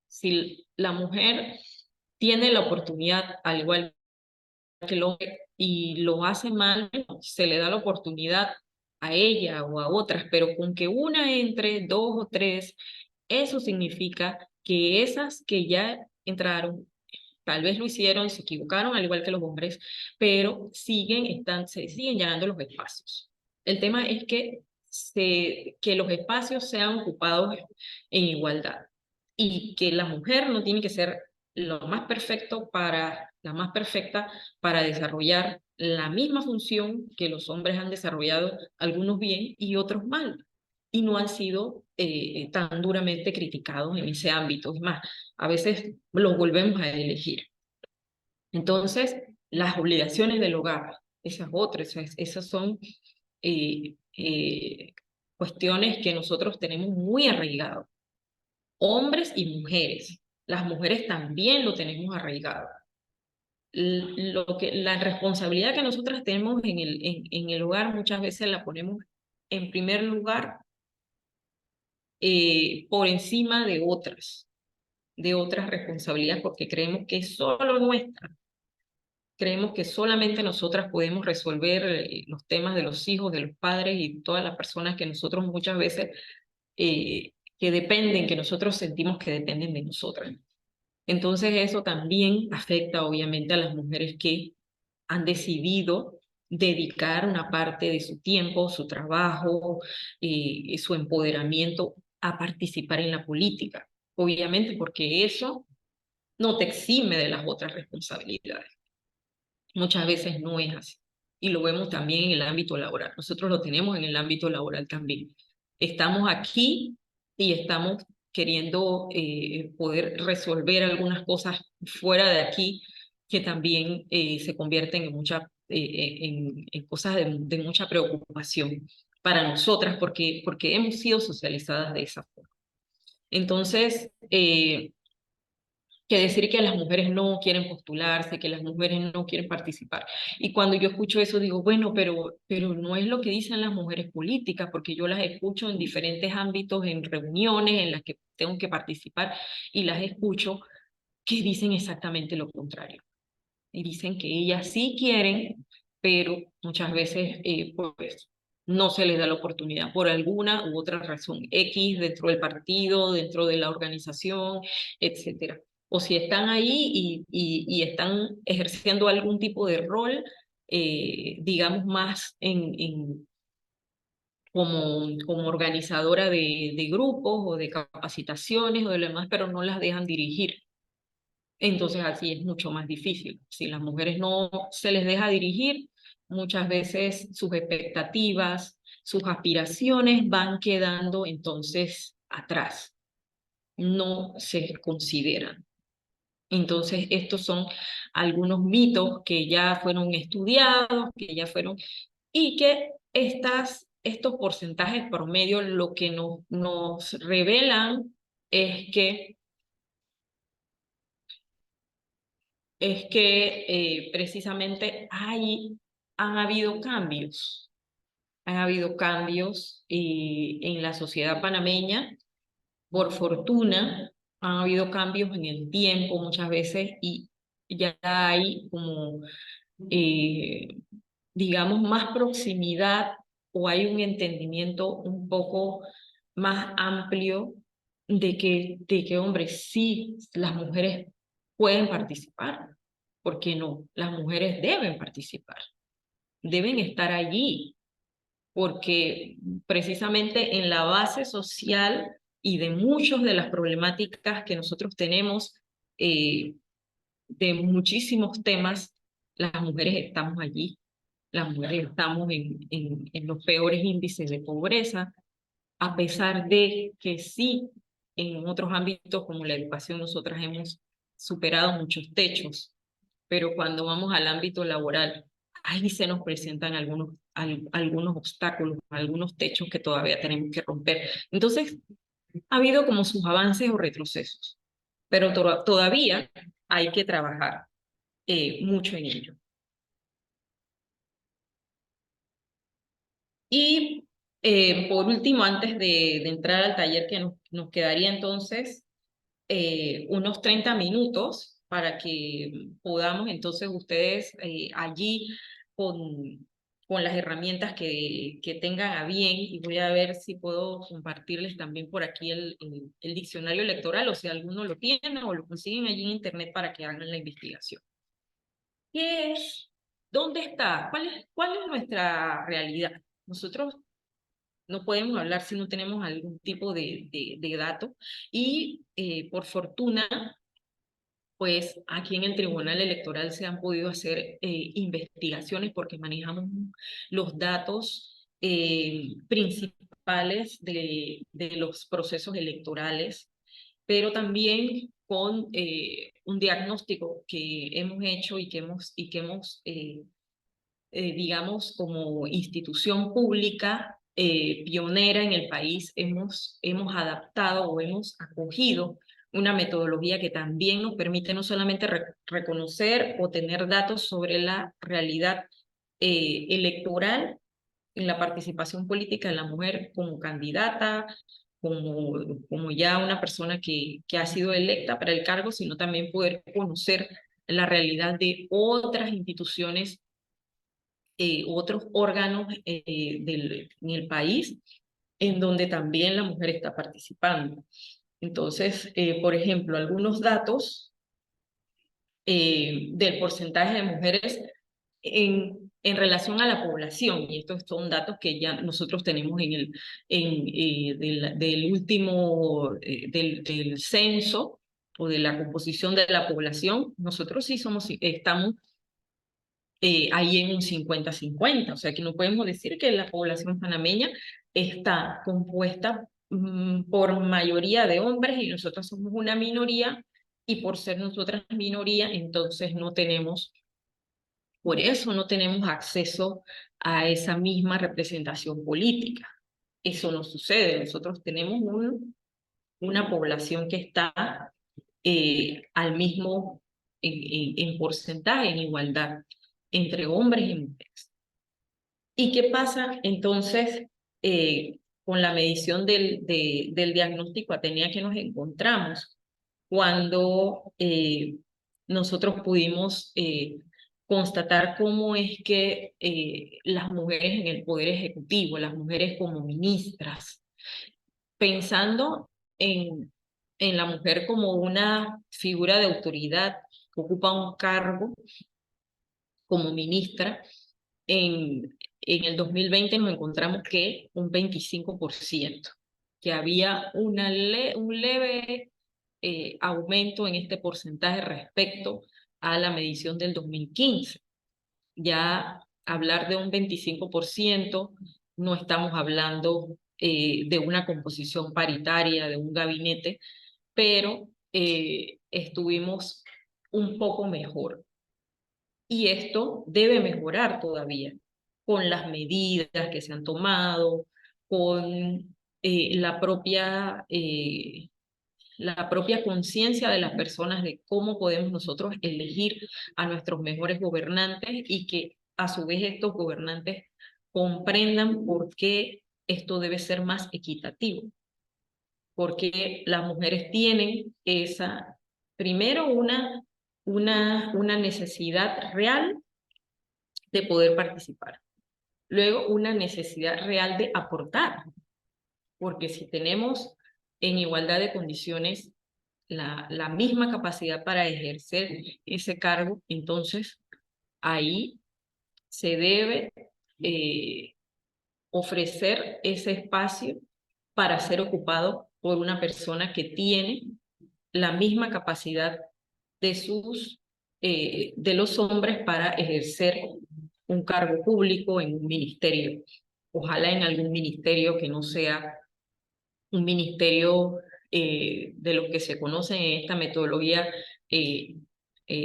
Si la mujer tiene la oportunidad, al igual que el hombre, y lo hace mal, bueno, se le da la oportunidad a ella o a otras, pero con que una entre, dos o tres, eso significa que esas que ya entraron, tal vez lo hicieron, se equivocaron, al igual que los hombres, pero se siguen llenando los espacios. El tema es que los espacios sean ocupados en igualdad y que la mujer no tiene que ser la más perfecta para desarrollar la misma función que los hombres han desarrollado, algunos bien y otros mal, y no han sido tan duramente criticados en ese ámbito. Es más, a veces los volvemos a elegir. Entonces, las obligaciones del hogar, esas otras, esas son eh, eh, cuestiones que nosotros tenemos muy arraigadas, hombres y mujeres. Las mujeres también lo tenemos arraigado. La responsabilidad que nosotras tenemos en el hogar muchas veces la ponemos en primer lugar por encima de otras responsabilidades, porque creemos que es solo nuestra. Creemos que solamente nosotras podemos resolver los temas de los hijos, de los padres y todas las personas que nosotros muchas veces que dependen, que nosotros sentimos que dependen de nosotras. Entonces eso también afecta obviamente a las mujeres que han decidido dedicar una parte de su tiempo, su trabajo, su empoderamiento a participar en la política. Obviamente porque eso no te exime de las otras responsabilidades. Muchas veces no es así. Y lo vemos también en el ámbito laboral. Nosotros lo tenemos en el ámbito laboral también. Estamos aquí y estamos queriendo poder resolver algunas cosas fuera de aquí que también se convierten en cosas de mucha preocupación para nosotras porque hemos sido socializadas de esa forma. Entonces, que decir que las mujeres no quieren postularse, que las mujeres no quieren participar. Y cuando yo escucho eso digo, bueno, pero no es lo que dicen las mujeres políticas, porque yo las escucho en diferentes ámbitos, en reuniones en las que tengo que participar, y las escucho que dicen exactamente lo contrario. Y dicen que ellas sí quieren, pero muchas veces pues no se les da la oportunidad por alguna u otra razón X dentro del partido, dentro de la organización, etcétera. O si están ahí y están ejerciendo algún tipo de rol, digamos más como organizadora de grupos o de capacitaciones o de lo demás, pero no las dejan dirigir. Entonces así es mucho más difícil. Si las mujeres no se les deja dirigir, muchas veces sus expectativas, sus aspiraciones van quedando entonces atrás, no se consideran. Entonces estos son algunos mitos que ya fueron estudiados, que ya fueron, y que estos porcentajes promedio lo que nos revelan es que precisamente han habido cambios en la sociedad panameña, por fortuna, han habido cambios en el tiempo muchas veces y ya hay como, eh, digamos, más proximidad o hay un entendimiento un poco más amplio de que hombre, sí, las mujeres pueden participar. ¿Por qué no? Las mujeres deben participar, deben estar allí, porque precisamente en la base social y de muchas de las problemáticas que nosotros tenemos, eh, de muchísimos temas, las mujeres estamos allí, las mujeres estamos en los peores índices de pobreza, a pesar de que sí, en otros ámbitos como la educación nosotras hemos superado muchos techos, pero cuando vamos al ámbito laboral, ahí se nos presentan algunos obstáculos, algunos techos que todavía tenemos que romper. Entonces, ha habido como sus avances o retrocesos, pero todavía hay que trabajar mucho en ello. Y por último, antes de entrar al taller que nos quedaría entonces unos 30 minutos para que podamos entonces ustedes allí con las herramientas que tengan a bien, y voy a ver si puedo compartirles también por aquí el diccionario electoral, o si alguno lo tiene o lo consiguen allí en internet para que hagan la investigación. ¿Qué es? ¿Dónde está? ¿Cuál es nuestra realidad? Nosotros no podemos hablar si no tenemos algún tipo de dato. Y por fortuna, pues aquí en el Tribunal Electoral se han podido hacer investigaciones porque manejamos los datos principales de los procesos electorales, pero también con un diagnóstico que hemos hecho y que hemos digamos, como institución pública pionera en el país, hemos adaptado o hemos acogido una metodología que también nos permite no solamente reconocer o tener datos sobre la realidad electoral en la participación política de la mujer como candidata, como ya una persona que ha sido electa para el cargo, sino también poder conocer la realidad de otras instituciones, otros órganos en el país, en donde también la mujer está participando. Entonces, por ejemplo, algunos datos del porcentaje de mujeres en relación a la población, y estos son datos que ya nosotros tenemos del último, del censo o de la composición de la población. Nosotros sí estamos ahí en un 50-50, o sea que no podemos decir que la población panameña está compuesta por mayoría de hombres y nosotros somos una minoría, y por ser nosotras minoría, entonces por eso no tenemos acceso a esa misma representación política. Eso no sucede. Nosotros tenemos una población que está al mismo, en porcentaje, en igualdad, entre hombres y mujeres. ¿Y qué pasa entonces con la medición del diagnóstico Atenea que nos encontramos cuando nosotros pudimos constatar cómo es que las mujeres en el Poder Ejecutivo, las mujeres como ministras, pensando en la mujer como una figura de autoridad que ocupa un cargo como ministra, en el 2020 nos encontramos que un 25%, que había un leve aumento en este porcentaje respecto a la medición del 2015. Ya hablar de un 25%, no estamos hablando de una composición paritaria, de un gabinete, pero estuvimos un poco mejor. Y esto debe mejorar todavía con las medidas que se han tomado, con la propia conciencia de las personas de cómo podemos nosotros elegir a nuestros mejores gobernantes, y que a su vez estos gobernantes comprendan por qué esto debe ser más equitativo. Porque las mujeres tienen primero una necesidad real de poder participar. Luego, una necesidad real de aportar, porque si tenemos en igualdad de condiciones la misma capacidad para ejercer ese cargo, entonces ahí se debe ofrecer ese espacio para ser ocupado por una persona que tiene la misma capacidad de los hombres para ejercer un cargo público en un ministerio. Ojalá en algún ministerio que no sea un ministerio de los que se conocen en esta metodología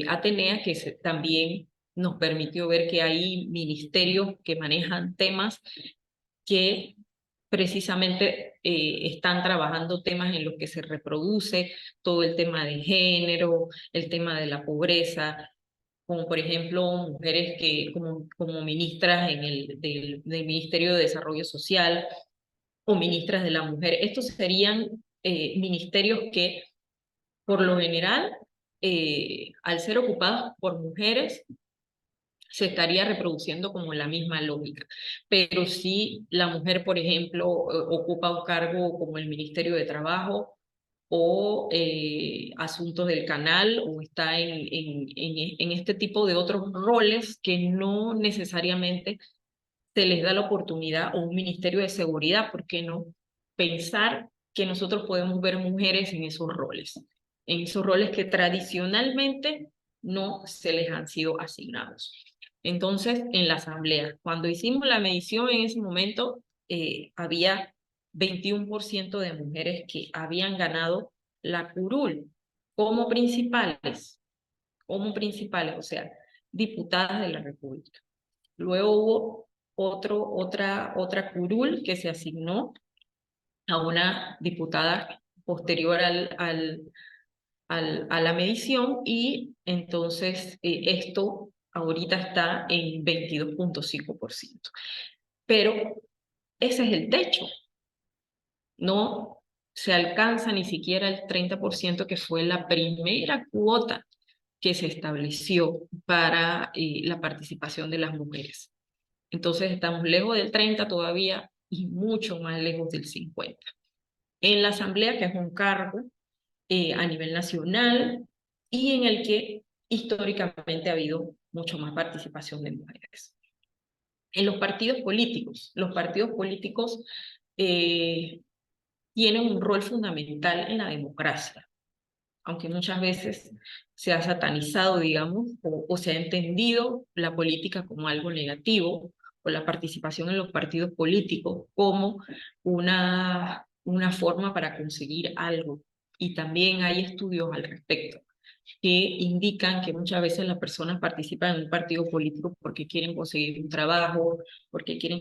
Atenea, que también nos permitió ver que hay ministerios que manejan temas que precisamente están trabajando temas en los que se reproduce todo el tema de género, el tema de la pobreza, como por ejemplo mujeres como ministras del Ministerio de Desarrollo Social o ministras de la mujer. Estos serían ministerios que por lo general, al ser ocupados por mujeres, se estaría reproduciendo como la misma lógica. Pero si la mujer, por ejemplo, ocupa un cargo como el Ministerio de Trabajo o Asuntos del Canal, o está en este tipo de otros roles que no necesariamente se les da la oportunidad, o un Ministerio de Seguridad, ¿por qué no? Pensar que nosotros podemos ver mujeres en esos roles que tradicionalmente no se les han sido asignados. Entonces, en la asamblea, cuando hicimos la medición en ese momento, había 21% de mujeres que habían ganado la curul como principales, o sea, diputadas de la República. Luego hubo otra curul que se asignó a una diputada posterior a la medición, y entonces esto ahorita está en 22.5%. Pero ese es el techo. No se alcanza ni siquiera el 30%, que fue la primera cuota que se estableció para la participación de las mujeres. Entonces estamos lejos del 30 todavía y mucho más lejos del 50. En la asamblea, que es un cargo a nivel nacional y en el que históricamente ha habido mucho más participación de mujeres. En los partidos políticos tienen un rol fundamental en la democracia, aunque muchas veces se ha satanizado, digamos, o se ha entendido la política como algo negativo, o la participación en los partidos políticos como una forma para conseguir algo. Y también hay estudios al respecto que indican que muchas veces las personas participan en un partido político porque quieren conseguir un trabajo, porque quieren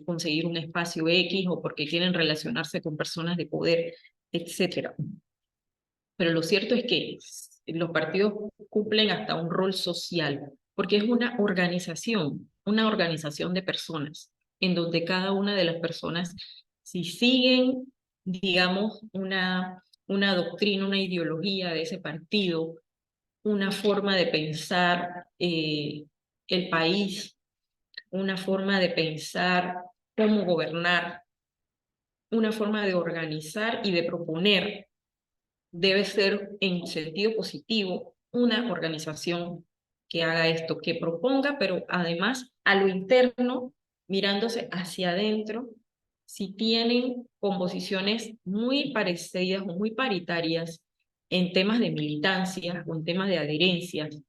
conseguir un espacio X o porque quieren relacionarse con personas de poder, etcétera. Pero lo cierto es que los partidos cumplen hasta un rol social, porque es una organización de personas, en donde cada una de las personas, si siguen, digamos, una doctrina, una ideología de ese partido, una forma de pensar el país, una forma de pensar cómo gobernar, una forma de organizar y de proponer, debe ser en sentido positivo una organización que haga esto, que proponga, pero además a lo interno, mirándose hacia adentro, si tienen composiciones muy parecidas o muy paritarias en temas de militancia o en temas de adherencias.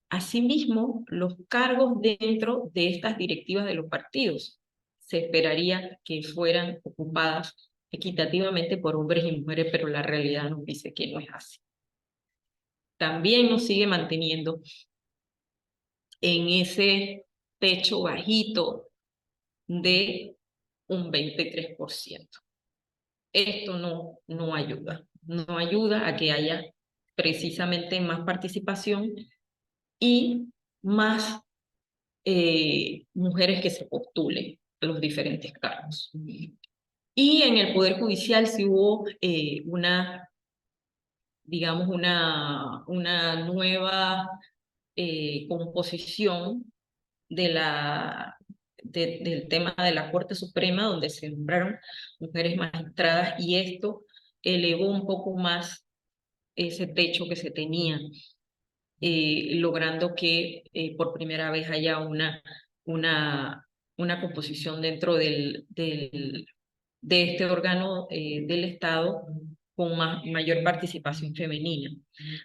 Asimismo, los cargos dentro de estas directivas de los partidos se esperaría que fueran ocupadas equitativamente por hombres y mujeres, pero la realidad nos dice que no es así. También nos sigue manteniendo en ese techo bajito de un 23%. Esto no ayuda a que haya precisamente más participación y más mujeres que se postulen a los diferentes cargos. Y en el Poder Judicial sí hubo digamos, una nueva composición del tema de la Corte Suprema, donde se nombraron mujeres magistradas, y esto elevó un poco más ese techo que se tenía, logrando que por primera vez haya una composición dentro de este órgano del Estado con mayor participación femenina.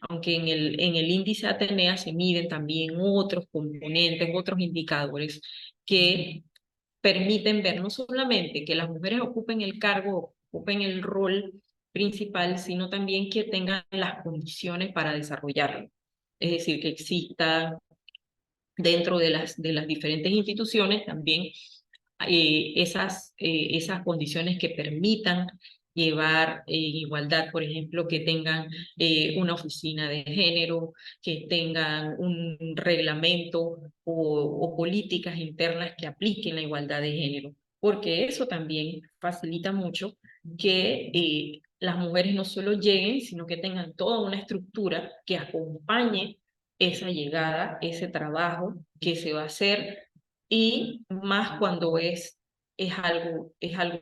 Aunque en el índice Atenea se miden también otros componentes, otros indicadores que permiten ver no solamente que las mujeres ocupen el cargo, ocupen el rol principal, sino también que tengan las condiciones para desarrollarlo. Es decir, que exista dentro de las diferentes instituciones también esas condiciones que permitan llevar igualdad, por ejemplo, que tengan una oficina de género, que tengan un reglamento o políticas internas que apliquen la igualdad de género, porque eso también facilita mucho que las mujeres no solo lleguen, sino que tengan toda una estructura que acompañe esa llegada, ese trabajo que se va a hacer, y más cuando es algo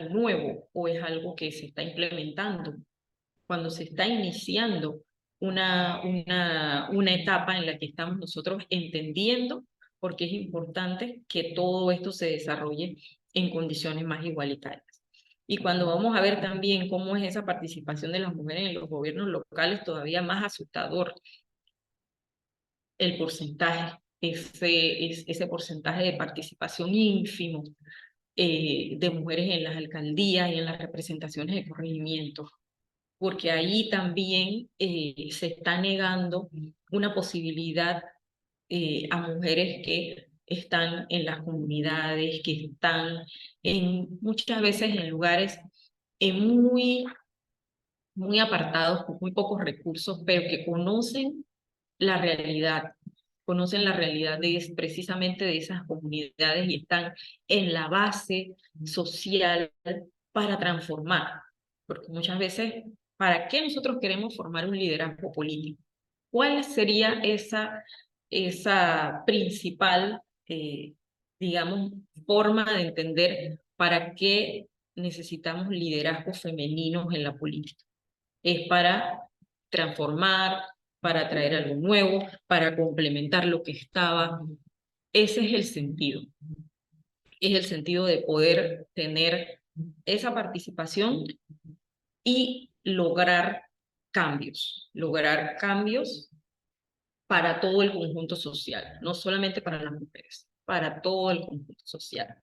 nuevo o es algo que se está implementando, cuando se está iniciando una etapa en la que estamos nosotros entendiendo por qué es importante que todo esto se desarrolle en condiciones más igualitarias. Y cuando vamos a ver también cómo es esa participación de las mujeres en los gobiernos locales, todavía más asustador el porcentaje, ese porcentaje de participación ínfimo de mujeres en las alcaldías y en las representaciones de corregimientos, porque ahí también se está negando una posibilidad a mujeres que están en las comunidades, que están muchas veces en lugares muy apartados, con muy pocos recursos, pero que la realidad, conocen la realidad precisamente de esas comunidades y están en la base social para transformar. Porque muchas veces, ¿para qué nosotros queremos formar un liderazgo político? ¿Cuál sería esa principal, digamos, forma de entender para qué necesitamos liderazgos femeninos en la política? Es para transformar, para traer algo nuevo, para complementar lo que estaba. Ese es el sentido. Es el sentido de poder tener esa participación y lograr cambios para todo el conjunto social, no solamente para las mujeres, para todo el conjunto social.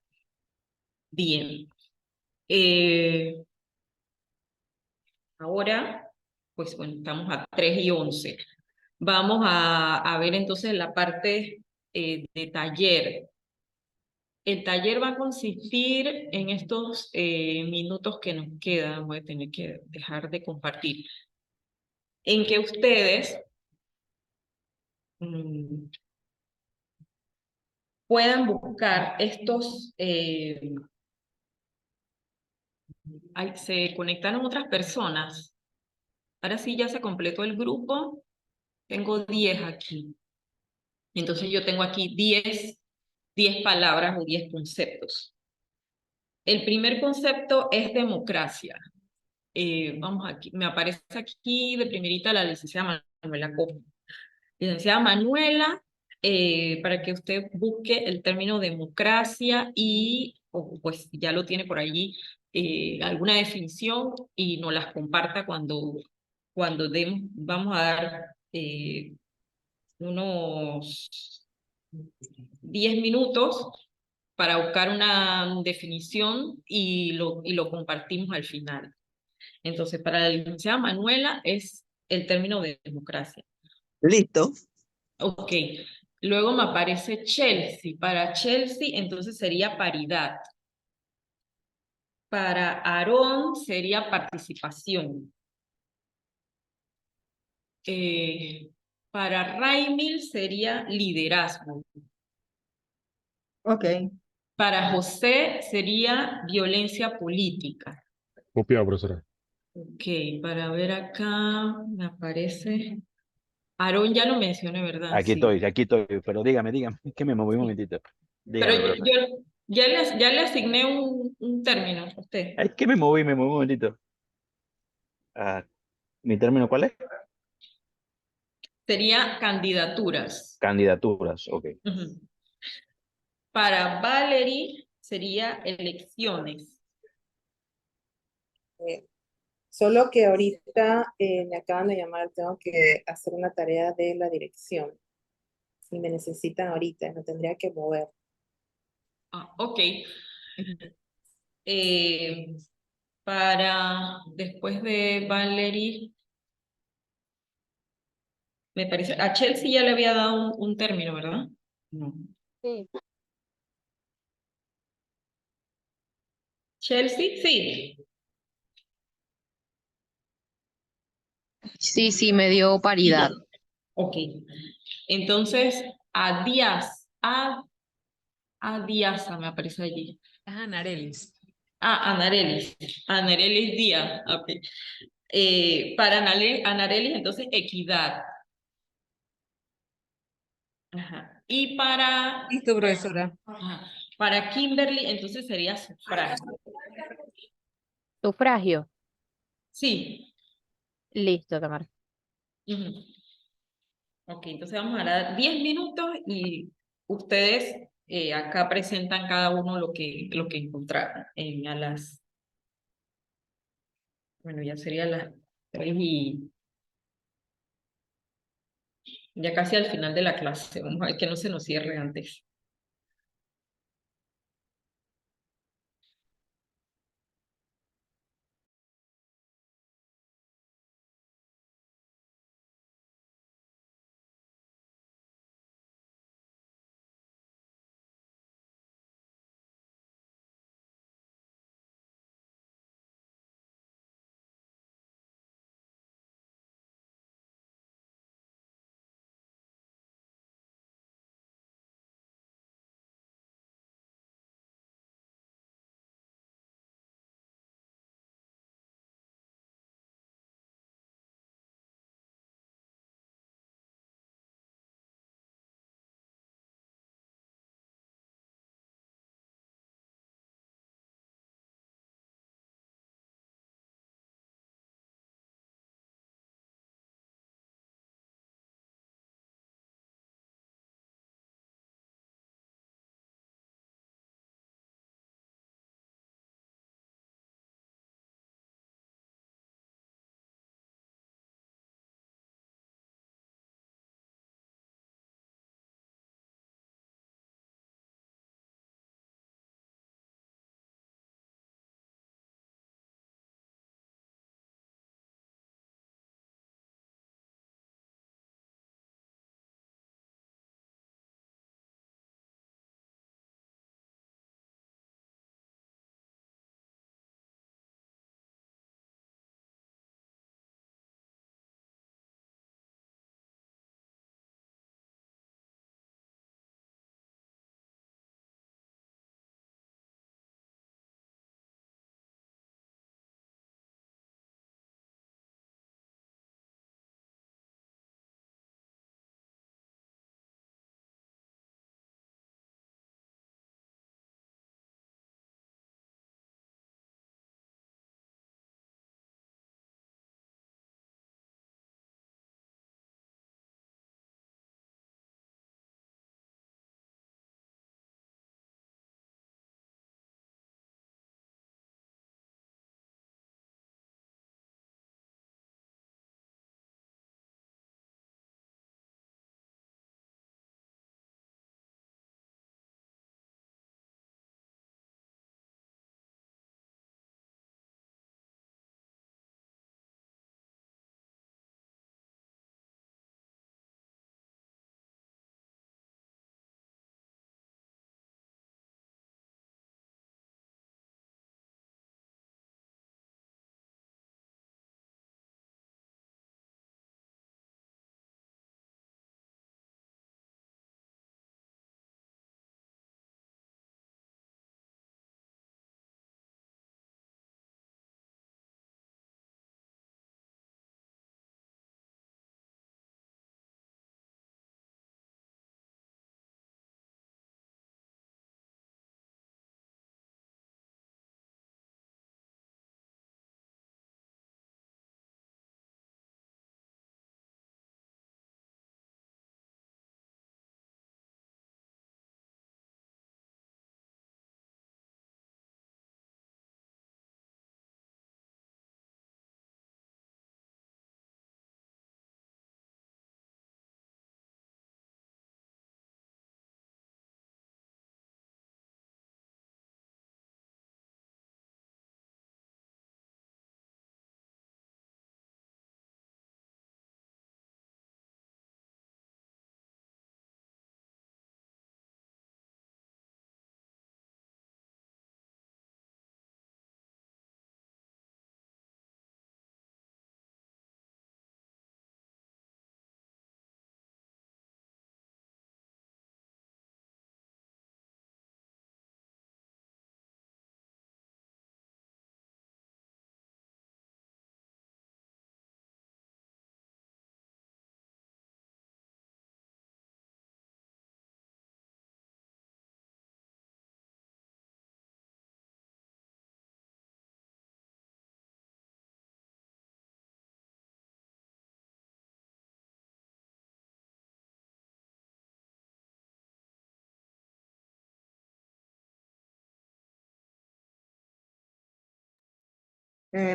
Bien. Ahora, pues bueno, estamos a 3:11. Vamos a ver entonces la parte de taller. El taller va a consistir en estos minutos que nos quedan. Voy a tener que dejar de compartir. En que ustedes mm, puedan buscar estos. Se conectaron otras personas. Ahora sí ya se completó el grupo. Tengo 10 aquí. Entonces yo tengo aquí 10 palabras o 10 conceptos. El primer concepto es democracia. Vamos aquí, me aparece aquí de primerita la licenciada Manuela Costa. Licenciada Manuela, para que usted busque el término democracia y pues ya lo tiene por allí, alguna definición y nos las comparta cuando vamos a dar unos 10 minutos para buscar una definición y lo compartimos al final. Entonces, para la licenciada Manuela es el término de democracia. Listo. Ok. Luego me aparece Chelsea. Para Chelsea, entonces sería paridad. Para Aarón sería participación. Para Raimil sería liderazgo. Ok. Para José sería violencia política. Copiado, profesora. Ok, para ver acá me aparece. Aarón ya lo mencioné, ¿verdad? Sí. Aquí estoy, pero dígame, es que me moví un Sí. momentito. Pero Dígame, profe. yo ya le asigné un término a usted. Es que me moví un momentito. Ah, ¿mi término cuál es? Sería candidaturas. Candidaturas, ok. Ujú. Para Valerie sería elecciones. Eh, Solo que ahorita me acaban de llamar, tengo que hacer una tarea de la dirección. Si me necesitan ahorita, me tendría que mover. Ah, ok. Eh, para después de Valerie, me parece, a Chelsea ya le había dado un término, ¿verdad? No. Sí. Chelsea, sí. Sí, sí, me dio paridad. Ok. Entonces, a Diasa me aparece allí. Anarelis. Anarelis. Anarelis Díaz. Ok. Para Anarelis, entonces, equidad. Ajá. Y Listo, profesora. para Kimberly, entonces sería sufragio. Sufragio. Sí. Listo, Tamara. Ujú. Ok, entonces vamos a dar 10 minutos y ustedes acá presentan cada uno lo que encontraron bueno, ya sería las 3 y ya casi al final de la clase. Vamos a ver que no se nos cierre antes.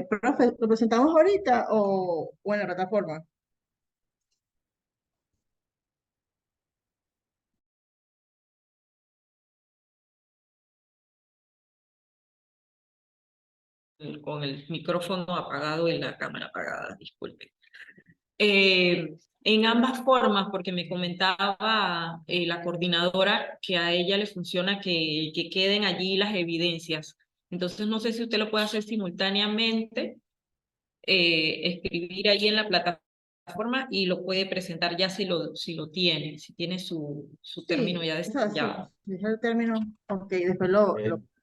Profe, ¿lo presentamos ahorita o en la plataforma? Con el micrófono apagado y la cámara apagada, disculpe. En ambas formas, porque me comentaba la coordinadora que a ella le funciona que queden allí las evidencias. Entonces, no sé si usted lo puede hacer simultáneamente, escribir allí en la plataforma y lo puede presentar ya si lo tiene, si tiene su término Sí, ya o sea, sí, desarrollado. sí, es el término, ok, después lo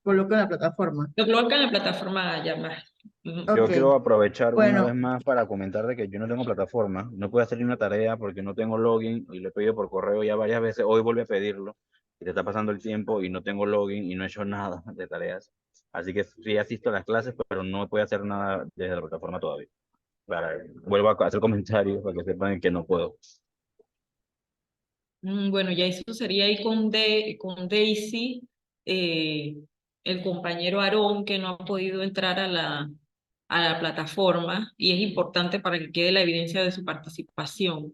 coloco en la plataforma. Lo coloca en la plataforma ya más. Ok, Yo quiero aprovechar una vez bueno, más para comentar de que yo no tengo plataforma, no puedo hacer ni una tarea porque no tengo login y lo he pedido por correo ya varias veces, hoy volví a pedirlo y te está pasando el tiempo y no tengo login y no he hecho nada de tareas. Así que sí asisto a las clases, pero no puedo hacer nada desde la plataforma todavía. Vuelvo a hacer comentarios para que sepan que no puedo. Bueno, ya eso sería ahí con Daisy, eh, el compañero Aarón, que no ha podido entrar a la plataforma y es importante para que quede la evidencia de su participación.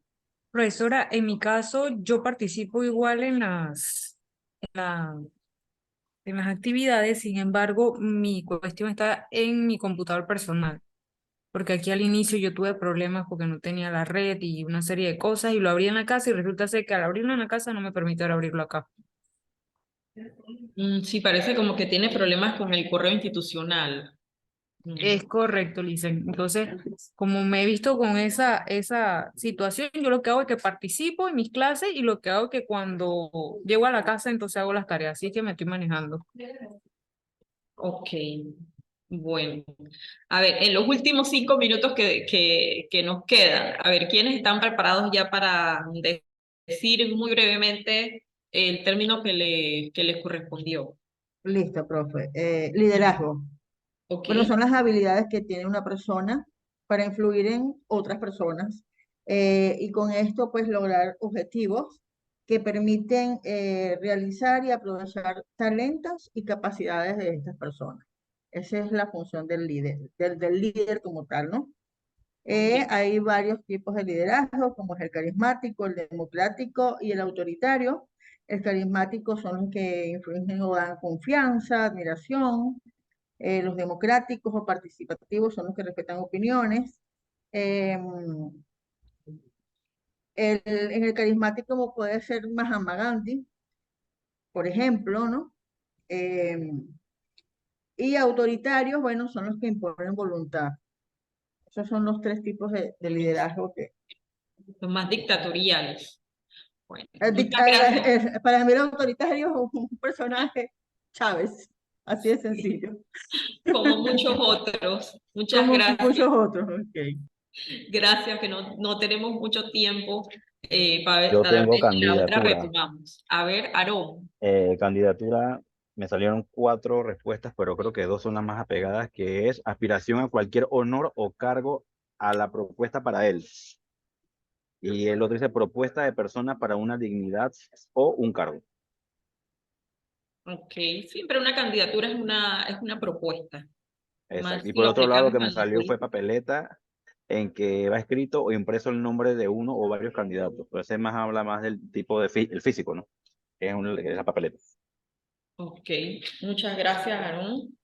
Profesora, en mi caso, yo participo igual la- en las actividades, sin embargo, mi cuestión está en mi computador personal, porque aquí al inicio yo tuve problemas porque no tenía la red y una serie de cosas y lo abrí en la casa y resulta ser que al abrirlo en la casa no me permite ahora abrirlo acá. Sí, parece como que tiene problemas con el correo institucional. Es correcto, Licen. Entonces, como me he visto con esa situación, yo lo que hago es que participo en mis clases y lo que hago es que cuando llego a la casa, entonces hago las tareas. Así es que me estoy manejando. Ok, bueno. A ver, en los últimos 5 minutos que nos quedan, a ver, ¿quiénes están preparados ya para decir muy brevemente el término que les correspondió? listo, profe. Liderazgo. Ok, Bueno, son las habilidades que tiene una persona para influir en otras personas y con esto pues lograr objetivos que permiten realizar y aprovechar talentos y capacidades de estas personas. Esa es la función del líder, del líder como tal, ¿no? ok. Hay varios tipos de liderazgo, como es el carismático, el democrático y el autoritario. El carismático son los que influyen o dan confianza, admiración. Los democráticos o participativos son los que respetan opiniones. Eh, en el carismático puede ser Mahatma Gandhi, por ejemplo, ¿no? Eh, y autoritarios, bueno, son los que imponen voluntad. Esos son los tres tipos de liderazgo que... Los más dictatoriales. Bueno, muchas gracias. Para mí el autoritario es un personaje Chávez, así de sencillo, Como muchos otros. Muchas como gracias. muchos otros. Okay. Gracias, que no tenemos mucho tiempo Yo para tengo ver si la otra candidatura. retomamos. A ver, Aarón. Candidatura, me salieron 4 respuestas, pero creo que 2 son las más apegadas, que es aspiración a cualquier honor o cargo a la propuesta para él. Y el otro dice propuesta de persona para una dignidad o un cargo. Ok, siempre una candidatura es una propuesta, Exacto. más Y si por lo otro lado aplicamos que a me la salió fue política. papeleta en que va escrito o impreso el nombre de uno o varios candidatos. Pero ese más habla más del tipo de el físico, ¿no? Es la papeleta. Ok, muchas gracias, Aarón.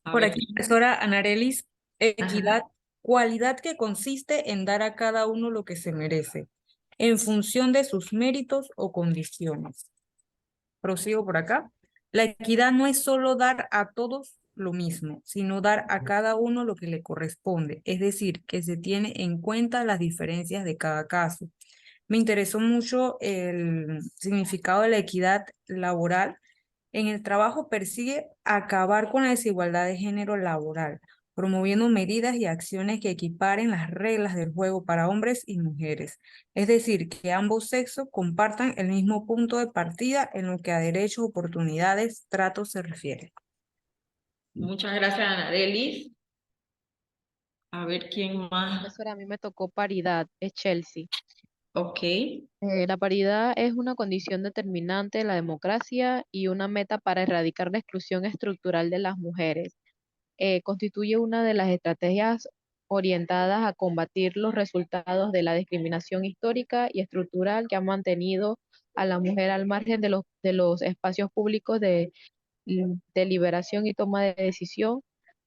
A Por ver. aquí, profesora Anarelis, equidad, Ajá. cualidad que consiste en dar a cada uno lo que se merece, en función de sus méritos o condiciones. Prosigo por acá. La equidad no es solo dar a todos lo mismo, sino dar a cada uno lo que le corresponde, es decir, que se tiene en cuenta las diferencias de cada caso. Me interesó mucho el significado de la equidad laboral. En el trabajo persigue acabar con la desigualdad de género laboral, promoviendo medidas y acciones que equiparen las reglas del juego para hombres y mujeres. Es decir, que ambos sexos compartan el mismo punto de partida en lo que a derechos, oportunidades, tratos se refiere. Muchas gracias, Anadelis. A ver quién más. Profesora, a mí me tocó paridad, es Chelsea. Ok, La paridad es una condición determinante de la democracia y una meta para erradicar la exclusión estructural de las mujeres. constituye una de las estrategias orientadas a combatir los resultados de la discriminación histórica y estructural que han mantenido a la mujer al margen de los espacios públicos de liberación y toma de decisión.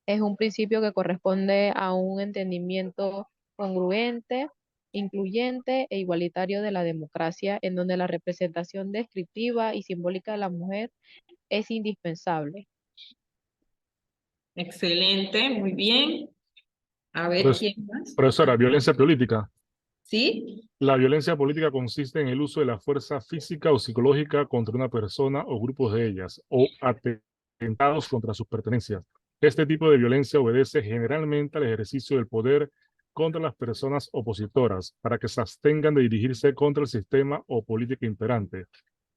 Es un principio que corresponde a un entendimiento congruente, incluyente e igualitario de la democracia, en donde la representación descriptiva y simbólica de la mujer es indispensable. Excelente, muy bien. A ver Pues, quién más. profesora, violencia política. ¿Sí? La violencia política consiste en el uso de la fuerza física o psicológica contra una persona o grupos de ellas, o atentados contra sus pertenencias. Este tipo de violencia obedece generalmente al ejercicio del poder contra las personas opositoras para que se abstengan de dirigirse contra el sistema o política imperante.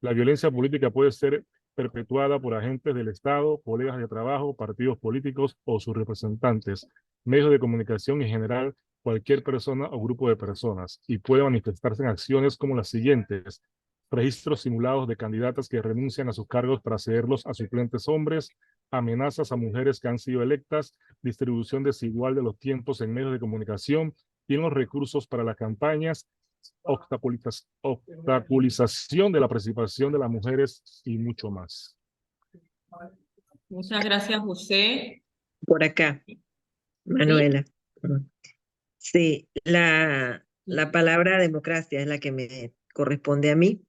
La violencia política puede ser perpetuada por agentes del Estado, colegas de trabajo, partidos políticos o sus representantes, medios de comunicación en general, cualquier persona o grupo de personas, y puede manifestarse en acciones como las siguientes: registros simulados de candidatas que renuncian a sus cargos para cederlos a suplentes hombres, amenazas a mujeres que han sido electas, distribución desigual de los tiempos en medios de comunicación y en los recursos para las campañas, obstaculización de la participación de las mujeres y mucho más. Muchas gracias, José. Por acá, ¿Sí? Manuela. Sí, la palabra democracia es la que me corresponde a mí.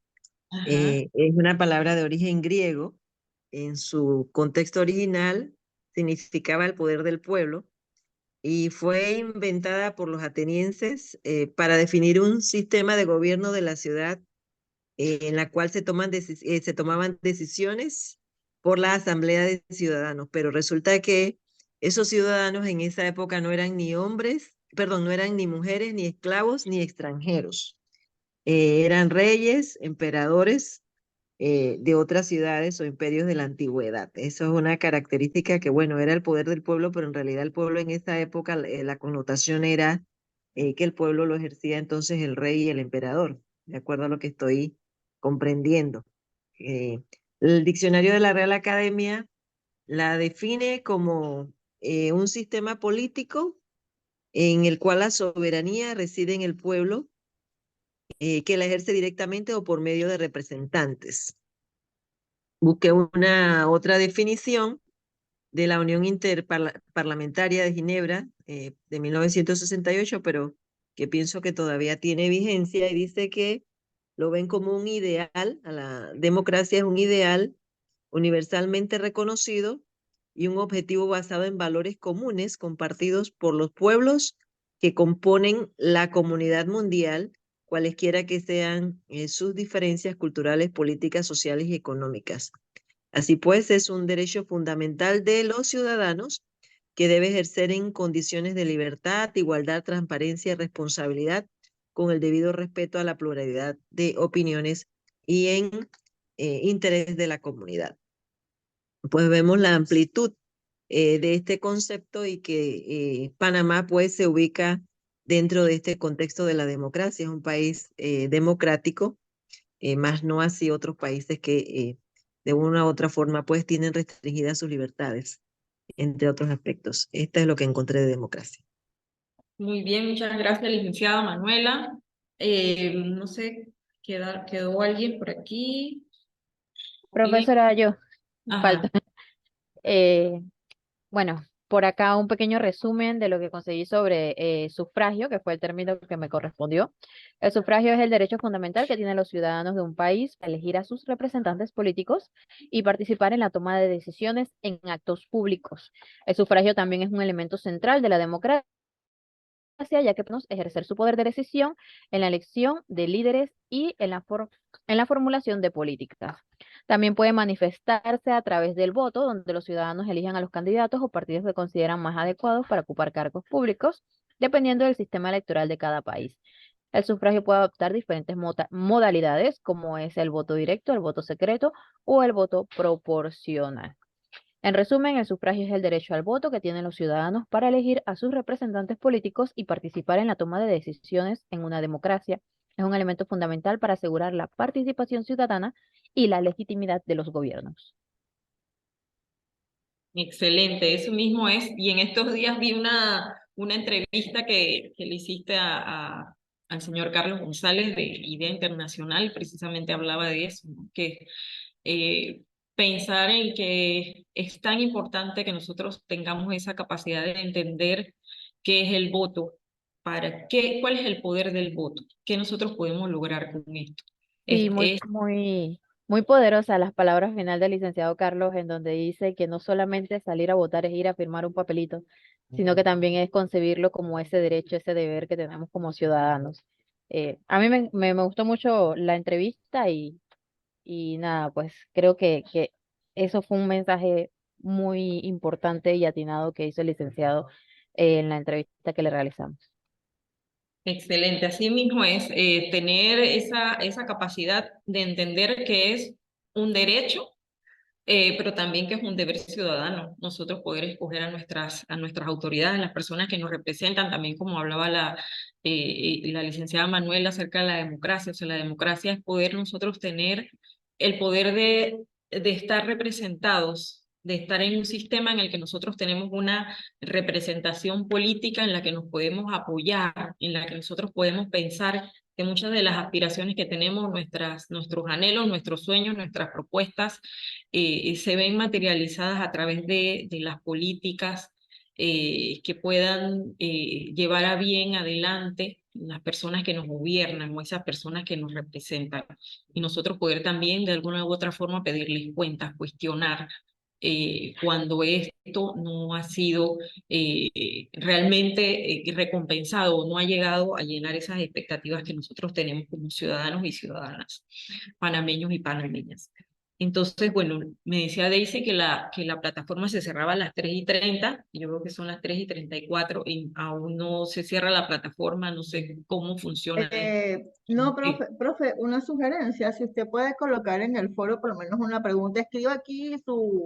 Ajá. Es una palabra de origen griego. En su contexto original significaba el poder del pueblo y fue inventada por los atenienses para definir un sistema de gobierno de la ciudad en la cual se tomaban decisiones por la asamblea de ciudadanos, pero resulta que esos ciudadanos en esa época no eran ni hombres, perdón, no eran ni mujeres, ni esclavos, ni extranjeros. Eran reyes, emperadores de otras ciudades o imperios de la antigüedad. Eso es una característica que, bueno, era el poder del pueblo, pero en realidad el pueblo en esa época, la connotación era que el pueblo lo ejercía entonces el rey y el emperador, de acuerdo a lo que estoy comprendiendo. Eh, el diccionario de la Real Academia la define como un sistema político en el cual la soberanía reside en el pueblo, que la ejerce directamente o por medio de representantes. Busqué una otra definición de la Unión Interparlamentaria de Ginebra de 1968, pero que pienso que todavía tiene vigencia, y dice que lo ven como un ideal, a la democracia es un ideal universalmente reconocido y un objetivo basado en valores comunes compartidos por los pueblos que componen la comunidad mundial, cualesquiera que sean sus diferencias culturales, políticas, sociales y económicas. Así pues, es un derecho fundamental de los ciudadanos que debe ejercer en condiciones de libertad, igualdad, transparencia y responsabilidad, con el debido respeto a la pluralidad de opiniones y en interés de la comunidad. Pues vemos la amplitud de este concepto y que Panamá pues se ubica dentro de este contexto de la democracia. Es un país democrático, más no así otros países que de una u otra forma pues tienen restringidas sus libertades, entre otros aspectos. Esto es lo que encontré de democracia. Muy bien, muchas gracias, licenciada Manuela. No sé, ¿quedó alguien por aquí? Bien. Profesora, yo, Ajá. falta. Eh, Bueno, por acá un pequeño resumen de lo que conseguí sobre sufragio, que fue el término que me correspondió. El sufragio es el derecho fundamental que tienen los ciudadanos de un país a elegir a sus representantes políticos y participar en la toma de decisiones en actos públicos. El sufragio también es un elemento central de la democracia, ya que podemos ejercer su poder de decisión en la elección de líderes y en la formulación de políticas. También puede manifestarse a través del voto, donde los ciudadanos elijan a los candidatos o partidos que consideran más adecuados para ocupar cargos públicos, dependiendo del sistema electoral de cada país. El sufragio puede adoptar diferentes modalidades, como es el voto directo, el voto secreto o el voto proporcional. En resumen, el sufragio es el derecho al voto que tienen los ciudadanos para elegir a sus representantes políticos y participar en la toma de decisiones en una democracia. Es un elemento fundamental para asegurar la participación ciudadana y la legitimidad de los gobiernos. Excelente, eso mismo es. Y en estos días vi una entrevista que le hiciste al señor Carlos González de Idea Internacional, precisamente hablaba de eso, ¿no? Que eh, pensar en que es tan importante que nosotros tengamos esa capacidad de entender qué es el voto, cuál es el poder del voto, qué nosotros podemos lograr con esto. Sí, Es, muy poderosa las palabras final del licenciado Carlos, en donde dice que no solamente salir a votar es ir a firmar un papelito, sino que también es concebirlo como ese derecho, ese deber que tenemos como ciudadanos. A mí me gustó mucho la entrevista y nada, pues creo que eso fue un mensaje muy importante y atinado que hizo el licenciado en la entrevista que le realizamos. excelente, así mismo es tener esa capacidad de entender que es un derecho, pero también que es un deber ciudadano, nosotros poder escoger a nuestras autoridades, las personas que nos representan, también como hablaba la licenciada Manuela acerca de la democracia, o sea, la democracia es poder nosotros tener el poder de estar representados, de estar en un sistema en el que nosotros tenemos una representación política en la que nos podemos apoyar, en la que nosotros podemos pensar que muchas de las aspiraciones que tenemos, nuestros anhelos, nuestros sueños, nuestras propuestas, se ven materializadas a través de las políticas que puedan llevar a bien adelante las personas que nos gobiernan o esas personas que nos representan. Y nosotros poder también de alguna u otra forma pedirles cuentas, cuestionar cuando esto no ha sido realmente recompensado o no ha llegado a llenar esas expectativas que nosotros tenemos como ciudadanos y ciudadanas, panameños y panameñas. Entonces, bueno, me decía Daisy que la plataforma se cerraba a las 3:30, yo creo que son las 3:34 y aún no se cierra la plataforma, no sé cómo funciona. No, profe, una sugerencia, si usted puede colocar en el foro por lo menos una pregunta, escriba aquí su